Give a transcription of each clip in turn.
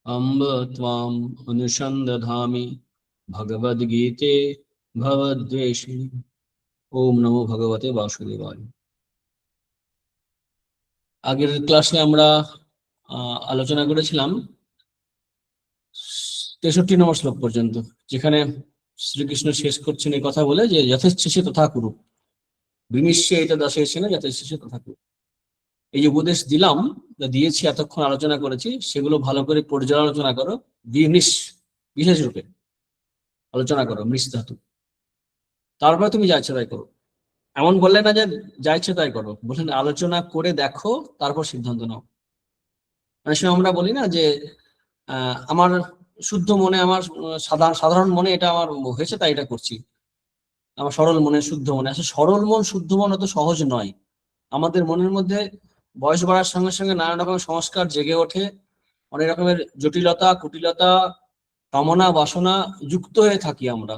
अम्ब त्वाम् अनुसन्दधामि भगवद्गीते भवद्वेषिणि। ओम नमो भगवते वासुदेवाय। আগের ক্লাসে আমরা আলোচনা করেছিলাম 63 নম্বর শ্লোক পর্যন্ত, যেখানে শ্রীকৃষ্ণ শেষ করছেন এই কথা বলে যে যথেচ্ছসে তথা কুরু, বিনিশ্চয় এটা দশেছেন যথেচ্ছসে তথা কুরু। এই যে উপদেশ দিলাম বা দিয়েছি, এতক্ষণ আলোচনা করেছি, সেগুলো ভালো করে পর্যালোচনা করো। বিশেষ রূপে আলোচনা করো মৃৎ ধাতু, তারপরে তুমি যা ইচ্ছা তাই করো। এমন বললেন না যে যা ইচ্ছে তাই করো, বললেন আলোচনা করে দেখো, তারপর সিদ্ধান্ত নাও। অনেক সময় আমরা বলি না যে আমার শুদ্ধ মনে, আমার সাধারণ মনে এটা আমার হয়েছে তাই এটা করছি, আমার সরল মনে শুদ্ধ মনে। আসলে সরল মন শুদ্ধ মন অত সহজ নয়। আমাদের মনের মধ্যে বয়স বাড়ার সঙ্গে সঙ্গে নানা রকমের সংস্কার জেগে ওঠে, অনেক রকমের জটিলতা কুটিলতা কামনা বাসনা যুক্ত হয়ে থাকি আমরা।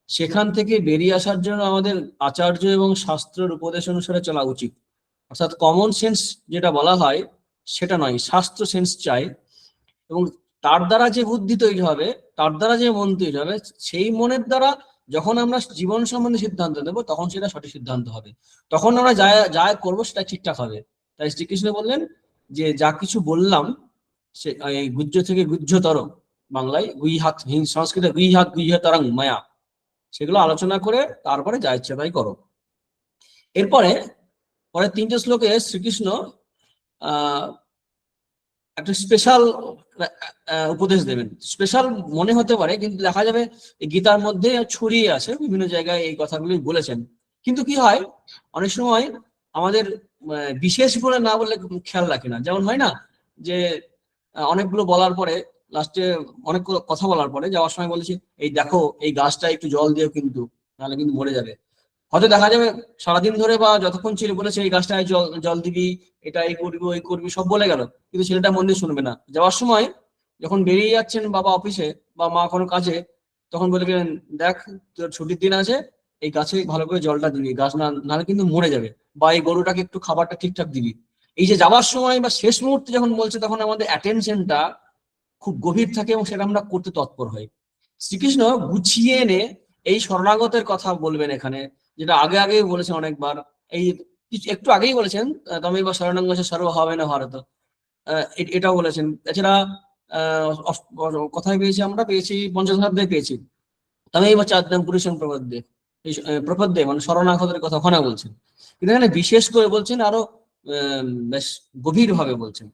সেখান থেকে বেরিয়ে আসার জন্য আমাদের আচার্য এবং শাস্ত্রের উপদেশ অনুসারে চলা উচিত। অর্থাৎ কমন সেন্স যেটা বলা হয় সেটা নয়, শাস্ত্র সেন্স চাই। এবং তার দ্বারা যে বুদ্ধি তৈরি হবে, তার দ্বারা যে মন তৈরি হবে, সেই মনের দ্বারা যখন আমরা জীবন সম্বন্ধে সিদ্ধান্ত নেব, তখন সেটা সঠিক সিদ্ধান্ত হবে। তখন আমরা যা যা করবো সেটা ঠিকঠাক হবে। তাই শ্রীকৃষ্ণ বললেন যে যা কিছু বললাম, সে এই গুহ্য থেকে গুহ্যতর, বাংলায় গুইহাত, সংস্কৃতে গুইহাত গুহ্যতরং মায়া, সেগুলো আলোচনা করে তারপরে যা ইচ্ছা তাই করো। এরপরে পরের 3টে শ্লোকে শ্রীকৃষ্ণ একটা স্পেশাল উপদেশ দেবেন। স্পেশাল মনে হতে পারে, কিন্তু দেখা যাবে এই গীতার মধ্যে ছড়িয়ে আছে, বিভিন্ন জায়গায় এই কথাগুলি বলেছেন। কিন্তু কি হয়, অনেক সময় আমাদের বিশেষ বলে না বললে খেয়াল রাখি না। যেমন হয় না যে অনেকগুলো বলার পরে, লাস্টে অনেক কথা বলার পরে যাওয়ার সময় বলেছি এই দেখো এই গাছটা একটু জল দিও, কিন্তু নাহলে কিন্তু মরে যাবে। হয়তো দেখা যাবে সারাদিন ধরে বা যতক্ষণ ছিল বলেছে এই গাছটায় জল জল দিবি, এটা এই করবি ওই করবি, সব বলে গেল, কিন্তু ছেলেটা মন দিয়ে শুনবে না। যাওয়ার সময় যখন বেরিয়ে যাচ্ছেন বাবা অফিসে বা মা কোনো কাজে, তখন বলে গেলেন দেখ তোর ছুটির দিন আছে, এই গাছে ভালো করে জলটা দিবি, গাছ না নাহলে কিন্তু মরে যাবে, বা এই গরুটাকে একটু খাবারটা ঠিকঠাক দিবি। এই যে যাওয়ার সময় বা শেষ মুহূর্তে যখন বলছে, তখন আমাদের অ্যাটেনশনটা খুব গভীর থাকে এবং সেটা আমরা করতে তৎপর হই। শ্রীকৃষ্ণ গুছিয়ে এনে এই শরণাগতের কথা বলবেন এখানে, যেটা আগে আগেই বলেছেন অনেকবার। এই একটু আগেই বলেছেন তবে বা শরণাঙ্গ সর্ব হবে না ভারত, এটাও বলেছেন। এছাড়া কোথায় পেয়েছি, আমরা পেয়েছি পঞ্চদশাধ্যায় পেয়েছি, তবে এবার চাঁদাম পুরুষন প্রপদ্যে, এই প্রপদ্যে মানে শরণাগতের কথা ওখানে বলছেন। কিন্তু এখানে বিশেষ করে বলছেন, আরো বেশ গভীর ভাবে বলছেন।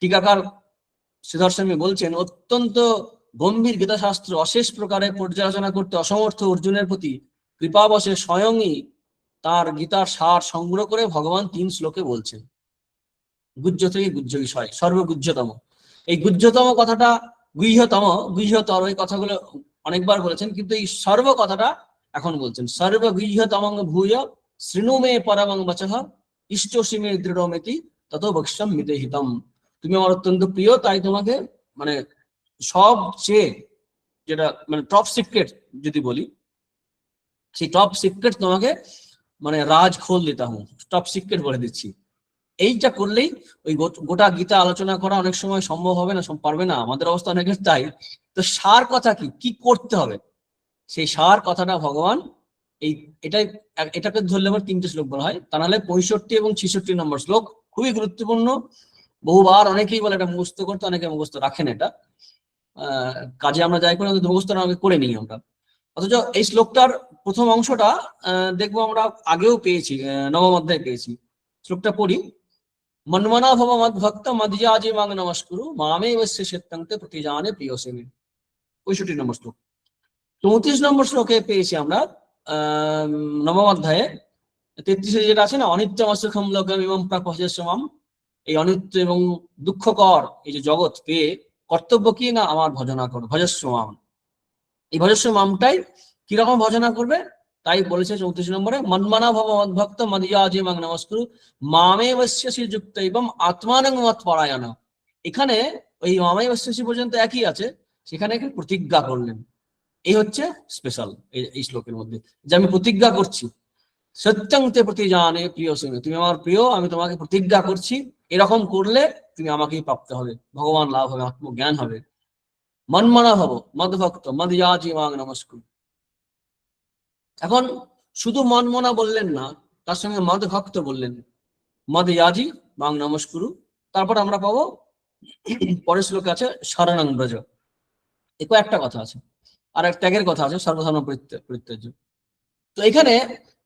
টিকাকার শ্রীধরস্বামী বলছেন, অত্যন্ত গম্ভীর গীতাশাস্ত্র অশেষ প্রকারে পর্যালোচনা করতে অসমর্থ অর্জুনের প্রতি কৃপাবশে স্বয়ংই তার গীতার সার সংগ্রহ করে ভগবান 3 শ্লোকে বলছেন। গুহ্য থেকে গুহ্য বিষয়, সর্বগুহ্যতম। এই গুহ্যতম কথাটা, গুহ্যতম গুহ্যতর, এই কথাগুলো অনেকবার বলেছেন, কিন্তু এই সর্ব কথাটা এখন বলছেন। সর্বগুহ্যতমং ভূয় শৃণু মে পরমং বচঃ ইষ্টসি মে দৃঢ়মেতি তত ভক্ষ্যম মিতে হিতম। তুমি আমার অত্যন্ত প্রিয়, তাই তোমাকে মানে সবচেয়ে যেটা মানে টপ সিক্রেট যদি বলি, সেই টপ সিক্রেট তোমাকে মানে রাজ খোল দিতে হুম, টপ সিক্রেট বলে দিচ্ছি। এইটা করলেই ওই গোটা গীতা আলোচনা করা অনেক সময় সম্ভব হবে না, পারবে না, আমাদের অবস্থা অনেকের তাই। তো সার কথা কি কি করতে হবে, সেই সার কথাটা ভগবান এই এটাই, এটাকে ধরলে আমার 3টে শ্লোক বলা হয়। তা নাহলে 65 এবং 66 নম্বর শ্লোক খুবই গুরুত্বপূর্ণ। বহুবার অনেকেই বলে এটা মুখস্থ করতে, অনেকে মুখস্থ রাখেন এটা। কাজে আমরা যাই করি মুখস্থ আমাকে করে নিই আমরা। অথচ এই শ্লোকটার প্রথম অংশটা দেখবো আমরা আগেও পেয়েছি, নবম অধ্যায়ে পেয়েছি। শ্লোকটা পড়ি। মন্মনা ভব মদ ভক্ত মদিয়াজি মাং নমস্কুরু মামে বস্য শত্যন্তে প্রতিজানে প্রিয় সেমি। 65 নম্বর শ্লোক। 34 নম্বর শ্লোকে পেয়েছি আমরা নবম অধ্যায়ে 33-এ যেটা আছে না, অনিত্য অসুখম লোকম এবং প্রাপহ্যসমাম। এই অনিত্য এবং দুঃখকর এই যে জগৎ পেয়ে কর্তব্য কি না, আমার ভজনা করো, ভজস্বমাম। এই ভজস্বমামটাই কিরকম ভজনা করবে, তাই বলেছে 34 নম্বরে, মন্মনা ভব মদ্ভক্ত মদিয়াজি মাং নমস্কুরু মামে বস্যসি যুক্ত এবং আত্মানং মত পরায়ণ। এখানে ওই মামে বস্যসি পর্যন্ত একই আছে, সেখানে প্রতিজ্ঞা করলেন। এই হচ্ছে স্পেশাল এই শ্লোকের মধ্যে, যে আমি প্রতিজ্ঞা করছি সত্যং তে প্রতিজানে প্রিয় সিংহ, তুমি আমার প্রিয়, আমি তোমাকে প্রতিজ্ঞা করছি এরকম করলে তুমি আমাকেই প্রাপ্ত হবে, ভগবান লাভ হবে, আত্মজ্ঞান হবে। মনমনা ভব মদ ভক্ত মদ ইয়াজি মাং নমস্কুরু। এখন শুধু মনমনা বললেন না, তার সঙ্গে মদ ভক্ত বললেন, মদ ইয়াজি মাং নমস্কুরু। তারপর আমরা পাবো পরের শ্লোকে আছে শরণং ব্রজ। এই কয়েকটা কথা আছে, আর এক ত্যাগের কথা আছে, সর্বধর্ম পরিত্যাজ্য। তো এখানে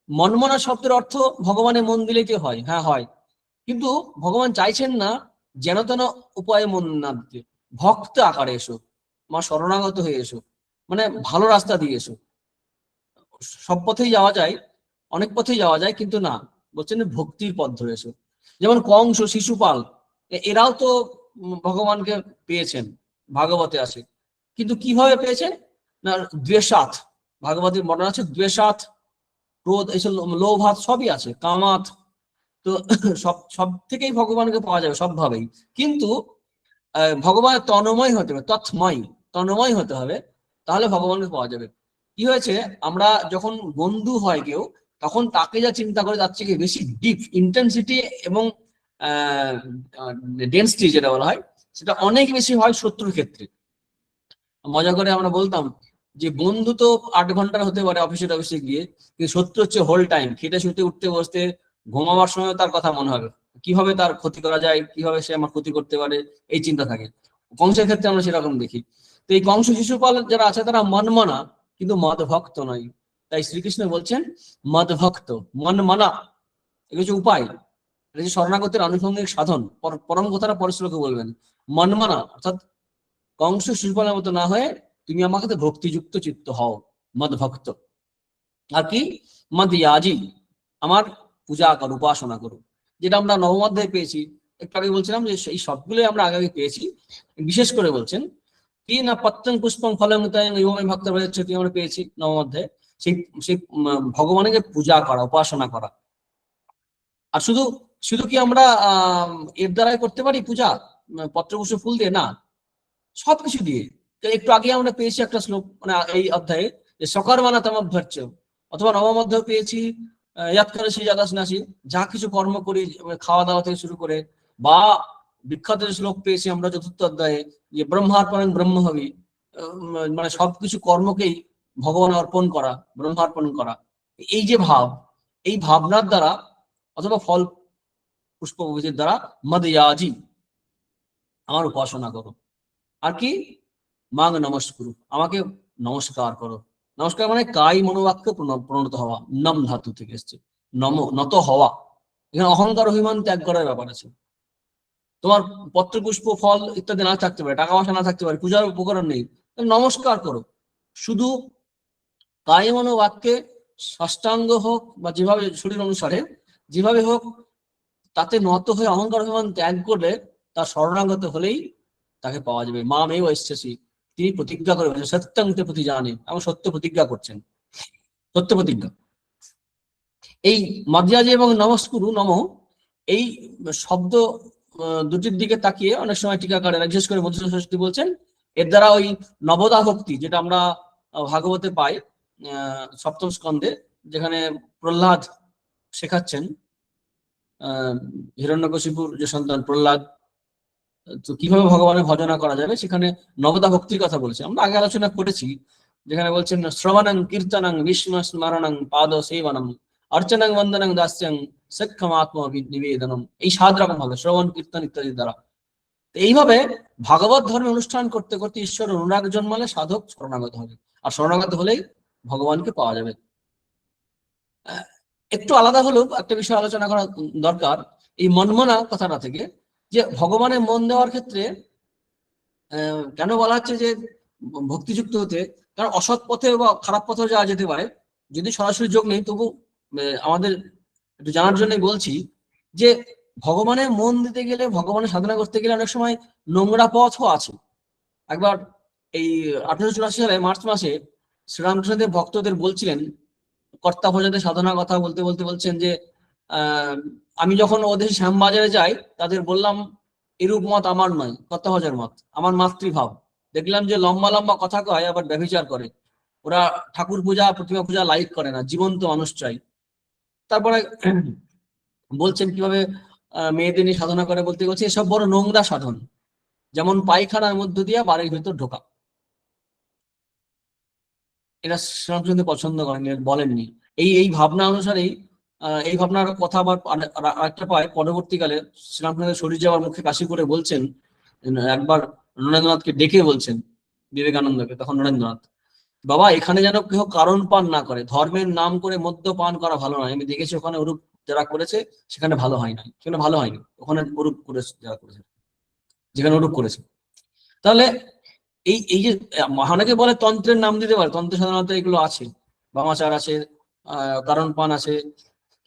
মনমনা শব্দের অর্থ ভগবানের মন দিলেই কি হয়? হ্যাঁ হয়, কিন্তু ভগবান চাইছেন না যেন তেন উপায়ে মন না দিতে, ভক্ত আকারে এসো, মা শরণাগত হয়ে এসো, মানে ভালো রাস্তা দিয়ে এসো। সব পথেই যাওয়া যায়, অনেক পথেই যাওয়া যায়, কিন্তু না, বলছেন ভক্তির পথ ধরে এসো। যেমন কংস, শিশুপাল, এরাও তো ভগবানকে পেয়েছেন, ভাগবতে আছে, কিন্তু কিভাবে পেয়েছেন না দ্বেষাৎ, ভাগবতের বর্ণনা আছে দ্বেষাৎ, ক্রোধ, এইসব লোভাত সবই আছে, কামাত। তো সব সব থেকেই ভগবানকে পাওয়া যাবে সবভাবেই, কিন্তু ভগবানের তন্ময় হতে হবে, তৎময়, তন্ময় হতে হবে, তাহলে ভগবানকে পাওয়া যাবে। কি হয়েছে, আমরা যখন বন্ধু হয় কেউ, তখন তাকে যা চিন্তা করে তার থেকে বেশি ডিপ ইন্টেন্সিটি এবং ডেন্সিটি যেটা বলা হয়, সেটা অনেক বেশি হয় শত্রুর ক্ষেত্রে। মজা করে আমরা বলতাম যে বন্ধু তো 8 ঘন্টার হতে পারে অফিসে টফিসে গিয়ে, কিন্তু শত্রু হচ্ছে হোল টাইম, খেতে শুতে উঠতে বসতে ঘুমাবার সময় তার কথা মনে হবে, কিভাবে তার ক্ষতি করা যায়, কিভাবে সে আমার ক্ষতি করতে পারে, এই চিন্তা থাকে। কংসের ক্ষেত্রে আমরা সেরকম দেখি। তো এই কংস শিশুপাল যারা আছে তারা মনমনা, কিন্তু মদ ভক্ত নয়। তাই শ্রীকৃষ্ণ বলছেন মদ ভক্ত, মন মানা, এগুলো হচ্ছে উপায়, এটা হচ্ছে শরণাগতের আনুষঙ্গিক সাধন। পরম কথাটা পরের শ্লোকে বলবেন, মন মানা অর্থাৎ কংস শিশুপালের মতো না হয়ে তুমি আমাকে ভক্তিযুক্ত চিত্ত হও, মদ ভক্ত। আর কি, মদ ইয়াজি, আমার পূজা করো, উপাসনা করো, যেটা আমরা নবম অধ্যায়ে পেয়েছি। একটু আগে বলছিলাম যে এই সবগুলোই আমরা আগে পেয়েছি। বিশেষ করে বলছেন কি না পত্তং পুষ্পং ফলং ভক্ত রয়েছে, আমরা পেয়েছি নবম অধ্যায়ে। সেই সেই ভগবানকে পূজা করা, উপাসনা করা। আর শুধু শুধু কি আমরা এর দ্বারাই করতে পারি পূজা, পত্রপুষ্প ফুল দিয়ে? না, সবকিছু দিয়ে। একটু আগে আমরা পেয়েছি একটা শ্লোক, মানে এই অধ্যায়ে, যে সকার মানা তমভ্যর্চ, অথবা নবম অধ্যায় পেয়েছি ইয়াদ করে সেই যাদাসনাসী, যা কিছু কর্ম করি, খাওয়া দাওয়া থেকে শুরু করে, বা বিখ্যাত শ্লোক পেয়েছি আমরা চতুর্থ অধ্যায়ে, যে ব্রহ্মার্পণ ব্রহ্ম হবি, মানে সবকিছু কর্মকেই ভগবান অর্পণ করা, ব্রহ্মার্পণ করা। এই যে ভাব, এই ভাবনার দ্বারা অথবা ফল পুষ্প দ্বারা মদয়াজি, আমার উপাসনা করো। আর কি, মাং নমস্কুরু, আমাকে নমস্কার করো। নমস্কার মানে কাই মনোবাক্য প্রণত হওয়া, নম ধাতু থেকে এসছে, নম, নত হওয়া। এখানে অহংকার অভিমান ত্যাগ করার ব্যাপার আছে। তোমার পত্র পুষ্প ফল ইত্যাদি না থাকতে পারে, টাকা পয়সা না থাকতে পারে, পূজার উপকরণ নেই, নমস্কার করো। শুধু কায় মনোবাক্যে, ষষ্ঠাঙ্গ হোক বা যেভাবে শরীর অনুসারে যেভাবে হোক, তাতে নত হয়ে অহংকার অভিমান ত্যাগ করলে, তার শরণাগত হলেই তাকে পাওয়া যাবে। মা মেয়েও এসেছি, তিনি প্রতিজ্ঞা করে বলেছেন সত্যাঙ্গতে প্রতি জানে, এমন সত্য প্রতিজ্ঞা করছেন, সত্য প্রতিজ্ঞা। এই মধ্যাজি এবং নমস্কুরু, নম, এই শব্দ দুটির দিকে তাকিয়ে অনেক সময় টিকাকারেরা, বিশেষ করে মধুসূদন সরস্বতী বলছেন, এর দ্বারা ওই নবদা ভক্তি যেটা আমরা ভাগবতে পাই সপ্তম স্কন্ধে, যেখানে প্রহ্লাদ শেখাচ্ছেন হিরণ্যকশিপুর যে সন্তান প্রহ্লাদ, তো কিভাবে ভগবানের ভজনা করা যাবে, সেখানে নবদা ভক্তির কথা বলেছে, আমরা আগে আলোচনা করেছি। যেখানে বলছেন শ্রবণং কীর্তনং বিষ্ণু স্মরণং পাদ সেবনম অর্চনং বন্দনং দাস্যং সক্ষম আত্ম নিবেদনম, এই 7 রকম হবে শ্রবণ কীর্তন ইত্যাদি দ্বারা। এইভাবে ভাগবত ধর্মের অনুষ্ঠান করতে করতে ঈশ্বর অনুরাগ জন্মালে সাধক শরণাগত হবে, আর শরণাগত হলেই ভগবানকে পাওয়া যাবে। একটু আলাদা হলেও একটা বিষয় আলোচনা করা দরকার এই মনমনা কথাটা থেকে, যে ভগবানের মন দেওয়ার ক্ষেত্রে কেন বলা হচ্ছে যে ভক্তিযুক্ত হতে, কারণ অসৎ পথে বা খারাপ পথেও যাওয়া যেতে পারে, যদি সরাসরি যোগ নেই তবু আমাদের একটু জানার জন্য বলছি যে ভগবানের মন দিতে গেলে, ভগবানের সাধনা করতে গেলে অনেক সময় নোংরা পথও আছে। একবার এই 1884 সালে মার্চ মাসে শ্রীরামকৃষ্ণদেব ভক্তদের বলছিলেন, কর্তা ভোজাতে সাধনা কথা বলতে বলতে বলছেন যে আমি যখন ওদের শ্যামবাজারে যাই, তাদের বললাম এরূপ মত আমার নয়, কর্তা ভোজার মত, আমার মাতৃভাব। দেখলাম যে লম্বা লম্বা কথা কয়, আবার ব্যভিচার করে, ওরা ঠাকুর পূজা প্রতিমা পূজা লাইক করে না, জীবন্ত মানুষ চাই। তারপরে বলছেন কিভাবে মেয়েদের নিয়ে সাধনা করে, বলতে বলছে এসব বড় নোংরা সাধন, যেমন পায়খানার মধ্য দিয়ে বাড়ির ভেতর ঢোকা। এটা শ্রীরামচন্দ্র পছন্দ করেননি, বলেননি। এই ভাবনা অনুসারেই এই ভাবনার কথা আবার আরেকটা পায় পরবর্তীকালে শ্রীরামচন্দ্র শরীর যাওয়ার মুখে কাশি করে বলছেন, একবার নরেন্দ্রনাথকে ডেকে বলছেন বিবেকানন্দকে, তখন নরেন্দ্রনাথ, বাবা এখানে যেন কেউ কারণ পান না করে, ধর্মের নাম করে মদ্যপান করা ভালো নয়। আমি দেখেছি ওখানে ওরূপ যারা করেছে সেখানে ভালো হয় নাই, সেখানে ভালো হয়নি, ওখানে ওরূপ করেছে যারা করেছে, যেখানে ওরূপ করেছে। তাহলে এই এই যে অনেকে বলে তন্ত্রের নাম দিতে পারে, তন্ত্রে সাধারণত এগুলো আছে, বামাচার আছে, কারণ পান আছে,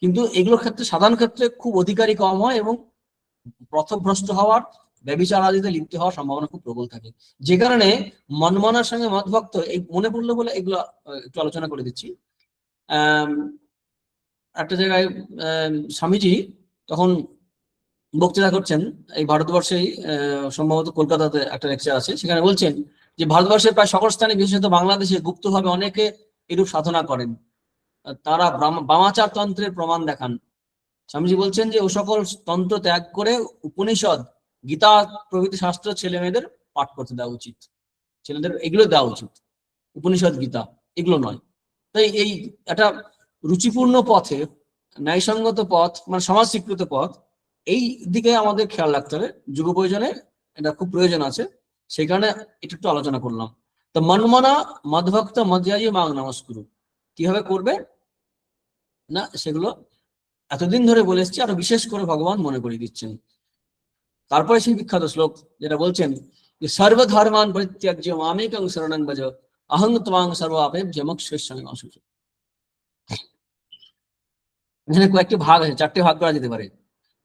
কিন্তু এগুলোর ক্ষেত্রে সাধারণ ক্ষেত্রে খুব অধিকারী কম হয় এবং পথভ্রষ্ট হওয়ার, ব্যভিচার আদিতে লিপ্ত হওয়ার সম্ভাবনা খুব প্রবল থাকে। যে কারণে মনমনার সঙ্গে মদভক্ত, এই মনে পড়লো বলে এগুলো একটু আলোচনা করে দিচ্ছি। একটা জায়গায় স্বামীজি তখন বক্তৃতা করছেন, এই ভারতবর্ষেই সম্ভবত কলকাতাতে একটা লেকচার আছে, সেখানে বলছেন যে ভারতবর্ষের প্রায় সকল স্থানে, বিশেষত বাংলাদেশে গুপ্তভাবে অনেকে এরূপ সাধনা করেন, তারা বামাচার তন্ত্রের প্রমাণ দেখান। স্বামীজি বলছেন যে ও সকল তন্ত্র ত্যাগ করে উপনিষদ, গীতা প্রভৃতি শাস্ত্র ছেলে মেয়েদের পাঠ করতে দেওয়া উচিত, ছেলেদের এগুলো দেওয়া উচিত, উপনিষদ গীতা এগুলো নয়। তাই এই একটা রুচিপূর্ণ পথে, ন্যায়সঙ্গত পথ, মানে সমাজ স্বীকৃত পথ, এই দিকে আমাদের খেয়াল রাখতে হবে, যুগ প্রয়োজনে এটা খুব প্রয়োজন আছে, সেই কারণে এটা একটু আলোচনা করলাম। তো মনমনা মদভক্ত মধ্যাজি মাং নমস্কুরু কিভাবে করবে না, সেগুলো এতদিন ধরে বলে এসছি, আরো বিশেষ করে ভগবান মনে করিয়ে দিচ্ছেন। তারপরে সেই বিখ্যাত শ্লোক যেটা বলছেন যে সর্বধর্মান পরিত্যাজ্য মামেকং শরণং ভজ অহং ত্বাং সর্বাপেভ্যো মোক্ষয়িষ্যামি মা শুচি। এখানে কয়েকটি ভাগ আছে, 4টে ভাগ করা যেতে পারে।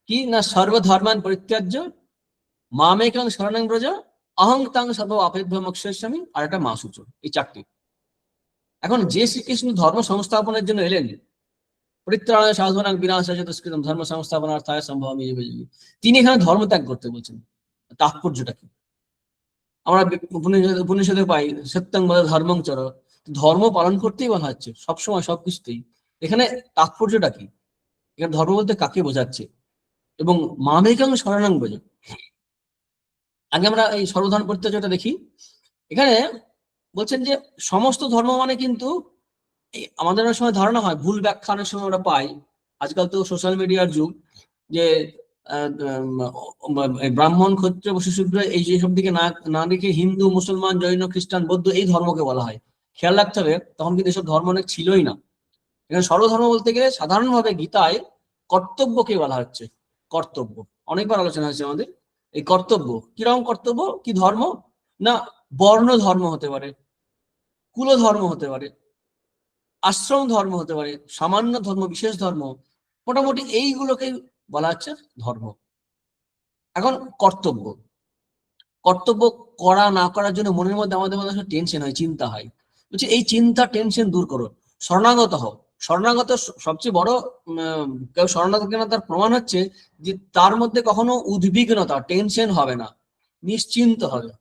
কি না, সর্বধর্মান পরিত্যাজ্য মামেকং শরণং ব্রজ অহং তাং সর্বাপেভ্যো মোক্ষয়িষ্যামি, আর একটা মা শুচি, এই 4টি। এখন যে শ্রীকৃষ্ণ ধর্ম সংস্থাপনের জন্য এলেন, পরিত্রাণায় সাধনাং বিনাশায় চ দুষ্কৃতম ধর্ম সংস্থাপনার্থায় সম্ভবামি যুগে যুগে, তিনি এখানে ধর্ম ত্যাগ করতে বলছেন। তাৎপর্যটা কি? আমরা উপনিষদে পাই সত্যং বদ ধর্মং চর, ধর্ম পালন করতেই বলা হচ্ছে সবসময় সবকিছুতেই। এখানে তাৎপর্যটা কি? এখানে ধর্ম বলতে কাকে বোঝাচ্ছে? এবং মামেকং শরণং ব্রজ, আগে আমরা এই সর্বধর্ম পরিত্যাজ্যটা দেখি। এখানে বলছেন যে সমস্ত ধর্ম মানে কিন্তু আমাদের অনেক সময় ধারণা হয়, ভুল ব্যাখ্যা অনেক সময় আমরা পাই, আজকাল তো সোশ্যাল মিডিয়ার যুগ, যে ব্রাহ্মণ ক্ষত্রিয় বৈশ্য এই যেসব দিকে না না দেখে হিন্দু মুসলমান জৈন খ্রিস্টান বৌদ্ধ এই ধর্মকে বলা হয়। খেয়াল রাখতে হবে তখন কিন্তু এসব ধর্ম অনেক ছিলই না। এখানে সর্বধর্ম বলতে গেলে সাধারণভাবে গীতায় কর্তব্যকে বলা হচ্ছে। কর্তব্য অনেকবার আলোচনা হয়েছে আমাদের। এই কর্তব্য কিরকম কর্তব্য, কি ধর্ম না, বর্ণ ধর্ম হতে পারে, কুল ধর্ম হতে পারে, আশ্রম ধর্ম হতে পারে, সামান্য ধর্ম, বিশেষ ধর্ম, মোটামুটি এইগুলোকে বলা হচ্ছে ধর্ম। এখন কর্তব্য, কর্তব্য করা না করার জন্য মনের মধ্যে আমাদের মধ্যে টেনশন হয়, চিন্তা হয়। বলছি এই চিন্তা টেনশন দূর করো, শরণাগত হও। শরণাগত সবচেয়ে বড় কেউ শরণাগত কেনা তার প্রমাণ হচ্ছে যে তার মধ্যে কখনো উদ্বিগ্নতা, টেনশন হবে না, নিশ্চিন্ত হবে।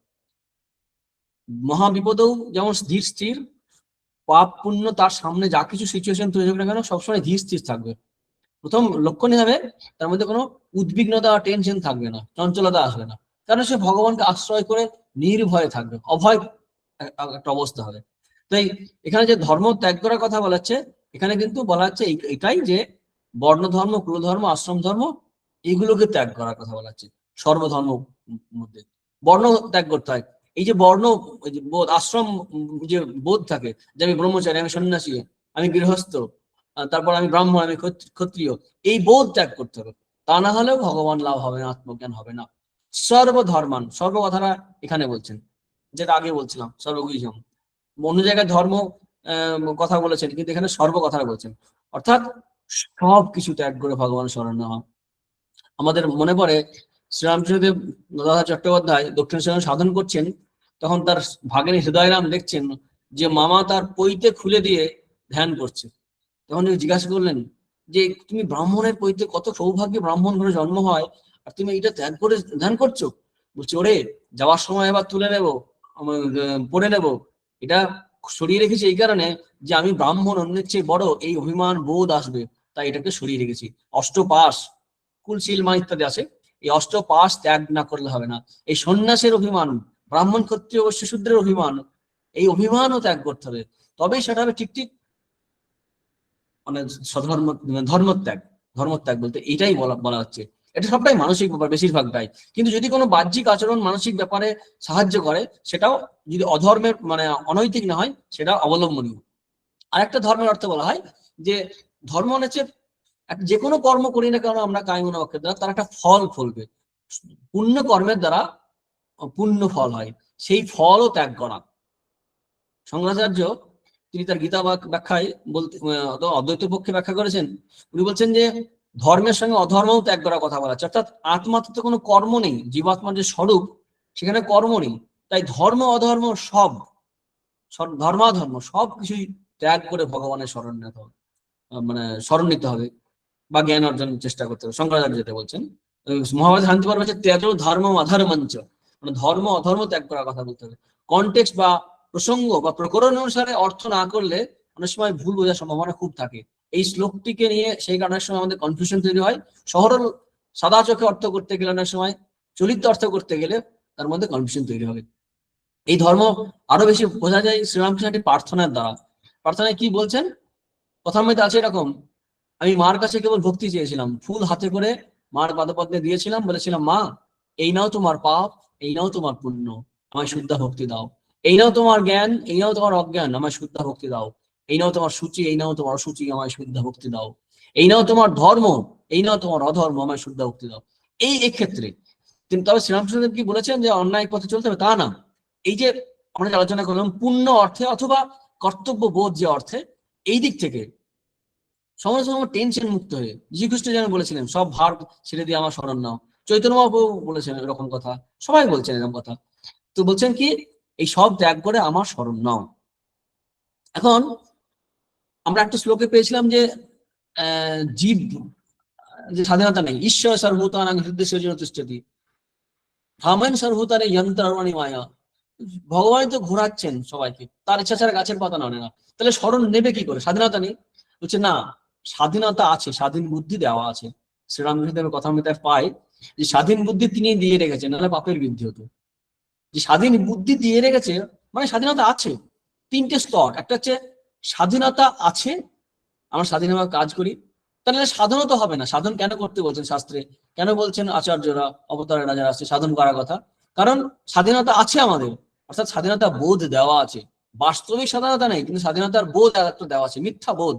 মহাবিপদেও যেমন ধীর স্থির, পাপ পুণ্য তার সামনে যা কিছু সিচুয়েশন তৈরি হোক না কেন সবসময় ধীর স্থির থাকবে। প্রথম লক্ষণই হবে তার মধ্যে কোনো উদ্বিগ্নতা, টেনশন থাকবে না, চঞ্চলতা আসবে না, কারণ সে ভগবানকে আশ্রয় করে নির্ভয়ে থাকবে, অভয় একটা অবস্থা হবে। তাই এখানে যে ধর্ম ত্যাগ করার কথা বলা হচ্ছে, এখানে কিন্তু বলা হচ্ছে এটাই যে বর্ণ ধর্ম, কুল ধর্ম, আশ্রম ধর্ম এইগুলোকে ত্যাগ করার কথা বলা হচ্ছে। সর্বধর্ম মধ্যে বর্ণ ত্যাগ করতে হয়। এই যে বর্ণ বোধ, আশ্রম যে বোধ থাকে, যে আমি ব্রহ্মচারী, আমি সন্ন্যাসী, আমি গৃহস্থ, তারপর আমি ব্রাহ্মণ, আমি ক্ষত্রিয়, এই বোধ ত্যাগ করতে হবে। তা না হলেও ভগবান লাভ হবে না, আত্মজ্ঞান হবে না। সর্বধর্মান, সর্ব কথাটা এখানে বলছেন, যেটা আগে বলছিলাম সর্বগুইজম। অন্য জায়গায় ধর্ম কথা বলেছেন, কিন্তু এখানে সর্ব কথাটা বলছেন, অর্থাৎ সব কিছু ত্যাগ করে ভগবান শরণ নেওয়া। আমাদের মনে পড়ে শ্রীরামকৃষ্ণদেব গদাধর চট্টোপাধ্যায় দক্ষিণেশ্বর সাধন করছেন, তখন তার ভাগিনী হৃদয়রাম দেখছেন যে মামা তার পৈতে খুলে দিয়ে ধ্যান করছে। তখন জিজ্ঞাসা করলেন যে তুমি ব্রাহ্মণের পৈতে, কত সৌভাগ্য ব্রাহ্মণ ঘরে জন্ম হয়, আর তুমি এটা ত্যাগ করে ধ্যান করছো। বলছে ওরে যাওয়ার সময় এবার তুলে নেবো, পড়ে নেবো, এটা সরিয়ে রেখেছি এই কারণে যে আমি ব্রাহ্মণ, অন্যের চেয়ে বড়, এই অভিমান বোধ আসবে, তাই এটাকে সরিয়ে রেখেছি। অষ্টপাশ, কুলশীল মা ইত্যাদি আছে, এই অষ্টপাশ ত্যাগ না করলে হবে না। এই সন্ন্যাসের অভিমান, ব্রাহ্মণ ক্ষত্রিয় অবশ্য শূদ্রের অভিমান, এই অভিমানও ত্যাগ করতে হবে। তবেই সেটা হবে ঠিক ঠিক মানে স্বধর্ম, ধর্মত্যাগ। ধর্মত্যাগ বলতে এটাই বলা বলা হচ্ছে। এটা সবটাই মানসিক ব্যাপার বেশিরভাগটাই। কিন্তু যদি কোনো বাহ্যিক আচরণ মানসিক ব্যাপারে সাহায্য করে, সেটাও যদি অধর্মের মানে অনৈতিক না হয়, সেটা অবলম্বনীয়। আর একটা ধর্মের অর্থ বলা হয় যে ধর্ম হচ্ছে যে কোনো কর্ম করি না কেন আমরা কায়মনা বাক্যের দ্বারা, তার একটা ফল ফলবে। পুণ্য কর্মের দ্বারা পুণ্য ফল হয়, সেই ফলও ত্যাগ করা। শঙ্করাচার্য তিনি তার গীতা ব্যাখ্যায় বলতে অদ্বৈত পক্ষে ব্যাখ্যা করেছেন। উনি বলছেন যে ধর্মের সঙ্গে অধর্মও ত্যাগ করার কথা বলা হচ্ছে। অর্থাৎ আত্মাতে তো কোনো কর্ম নেই, জীবাত্মার যে স্বরূপ সেখানে কর্ম নেই। তাই ধর্ম অধর্ম সব, ধর্মাধর্ম সব কিছুই ত্যাগ করে ভগবানের শরণ নিতে হবে, মানে শরণ নিতে হবে বা জ্ঞান অর্জনের চেষ্টা করতে হবে। শঙ্করাচার্য যেটা বলছেন, মহাভারত শান্তি পর্ব হচ্ছে ত্যাগ ধর্ম অধর্মাঞ্চ, মানে ধর্ম অধর্ম ত্যাগ করার কথা বলতে হবে। কনটেক্সট বা প্রসঙ্গ বা প্রকরণ অনুসারে অর্থ না করলে অনেক সময় ভুল বোঝার সম্ভাবনা খুব থাকে। এই শ্লোকটিকে নিয়ে সেই কারণে সময় আমাদের কনফিউশন তৈরি হয়। সরল সাদা চোখে অর্থ করতে গেলে অনেক সময়, চলিত অর্থ করতে গেলে তার মধ্যে কনফিউশন তৈরি হবে। এই ধর্ম আরো বেশি বোঝা যায় শ্রীরামকৃষ্ণের প্রার্থনার দ্বারা। প্রার্থনায় কি বলছেন, কথার মধ্যে আছে এরকম, আমি মার কাছে কেবল ভক্তি চেয়েছিলাম, ফুল হাতে করে মার পাদপদ্মে দিয়েছিলাম, বলেছিলাম মা এই নাও তোমার পাপ, এই নাও তোমার পুণ্য, আমায় শুদ্ধ ভক্তি দাও। এই নাও তোমার জ্ঞান, এই নাও তোমার অজ্ঞান, আমায় শুদ্ধ ভক্তি দাও। এই নাও তোমার সূচি, এই নাও তোমার অসুচি, আমায় শুদ্ধ ভক্তি দাও। এই নাও তোমার ধর্ম, এই নাও তোমার অধর্ম, আমায় শুদ্ধ ভক্তি দাও। এই ক্ষেত্রে তিনি, তবে শ্রীরামকৃষ্ণদেব কি বলেছেন যে অন্যায় পথে চলতে হবে তা না। এই যে আমরা যে আলোচনা করলাম পুণ্য অর্থে অথবা কর্তব্য বোধ যে অর্থে, এই দিক থেকে সমস্ত সময় টেনশন মুক্ত হয়ে, যীশুখ্রিস্ট যেন বলেছিলেন সব ভার ছেড়ে দিয়ে আমার শরণ নাও। চৈতন্য মহাপ্রভু বলেছেন এরকম কথা, সবাই বলছেন এরকম কথা। তো বলছেন কি, এই সব ত্যাগ করে আমার শরণ নাও। এখন আমরা একটা শ্লোকে পেয়েছিলাম যে জীব যে স্বাধীনতা নেই, ঈশ্বর সর্বভূতানাং হৃদয় সর্জন তিষ্ঠতি ধামেন সর্বভূতানি যন্ত্রাণি মায়া। ভগবান তো ঘোরাচ্ছেন সবাইকে, তার ইচ্ছা ছাড়া গাছের পাতা নড়ে না। তাহলে শরণ নেবে কি করে? স্বাধীনতা নেই? বলছে না, স্বাধীনতা আছে, স্বাধীন বুদ্ধি দেওয়া আছে। শ্রীরামকৃষ্ণদেবের কথা মধ্যে পাই যে স্বাধীন বুদ্ধি তিনি দিয়ে রেখেছেন, নাহলে পাপের বৃদ্ধি হতো। যে স্বাধীন বুদ্ধি দিয়ে রেখেছে মানে স্বাধীনতা আছে। তিনটে স্তর, একটা হচ্ছে স্বাধীনতা আছে, আমরা স্বাধীনভাবে কাজ করি, তাহলে সাধনও তো হবে না। সাধন কেন করতে বলছেন শাস্ত্রে, কেন বলছেন আচার্যরা অবতারেরা যারা আছে সাধন করার কথা? কারণ স্বাধীনতা আছে আমাদের, অর্থাৎ স্বাধীনতা বোধ দেওয়া আছে। বাস্তবিক স্বাধীনতা নেই, কিন্তু স্বাধীনতার বোধ একটা দেওয়া আছে, মিথ্যা বোধ।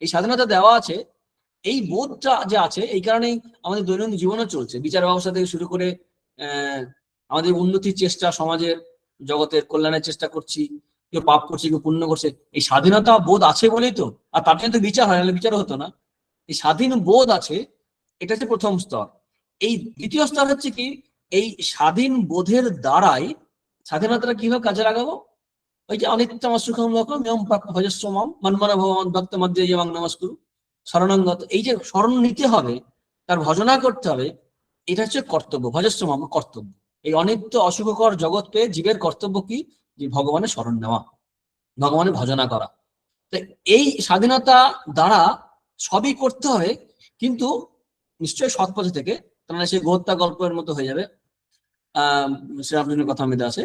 এই স্বাধীনতা দেওয়া আছে, এই বোধটা যে আছে, এই কারণেই আমাদের দৈনন্দিন জীবনও চলছে। বিচার ব্যবস্থা থেকে শুরু করে আমাদের উন্নতির চেষ্টা, সমাজের জগতের কল্যাণের চেষ্টা করছি, কেউ পাপ করছে কেউ পুণ্য করছে, এই স্বাধীনতা বোধ আছে বলেই তো। আর তার জন্য তো বিচার হয়, নাহলে বিচারও হতো না। এই স্বাধীন বোধ আছে, এটা হচ্ছে প্রথম স্তর। এই দ্বিতীয় স্তর হচ্ছে কি, এই স্বাধীন বোধের দ্বারাই স্বাধীনতাটা কিভাবে কাজে লাগাবো? ওই যে অনিত্যম সুখম লোকম এম ভজস্বম মনমন ভগবান ভক্ত মধ্যে যেমন নমস্কুরু শরণাঙ্গত। এই যে শরণ নিতে হবে, তার ভজনা করতে হবে, এটা হচ্ছে কর্তব্য। ভজস্বম কর্তব্য। এই অনিত্য অসুখকর জগৎ পেয়ে জীবের কর্তব্য কি? যে ভগবানের শরণ নেওয়া, ভগবানের ভজনা করা। এই স্বাধীনতা দ্বারা সবই করতে হবে, কিন্তু নিশ্চয়ই সৎ পথে থেকে, তাহলে সেই গোহত্যা গল্পের মতো হয়ে যাবে। শ্রীরামকৃষ্ণের কথা মেতে আছে।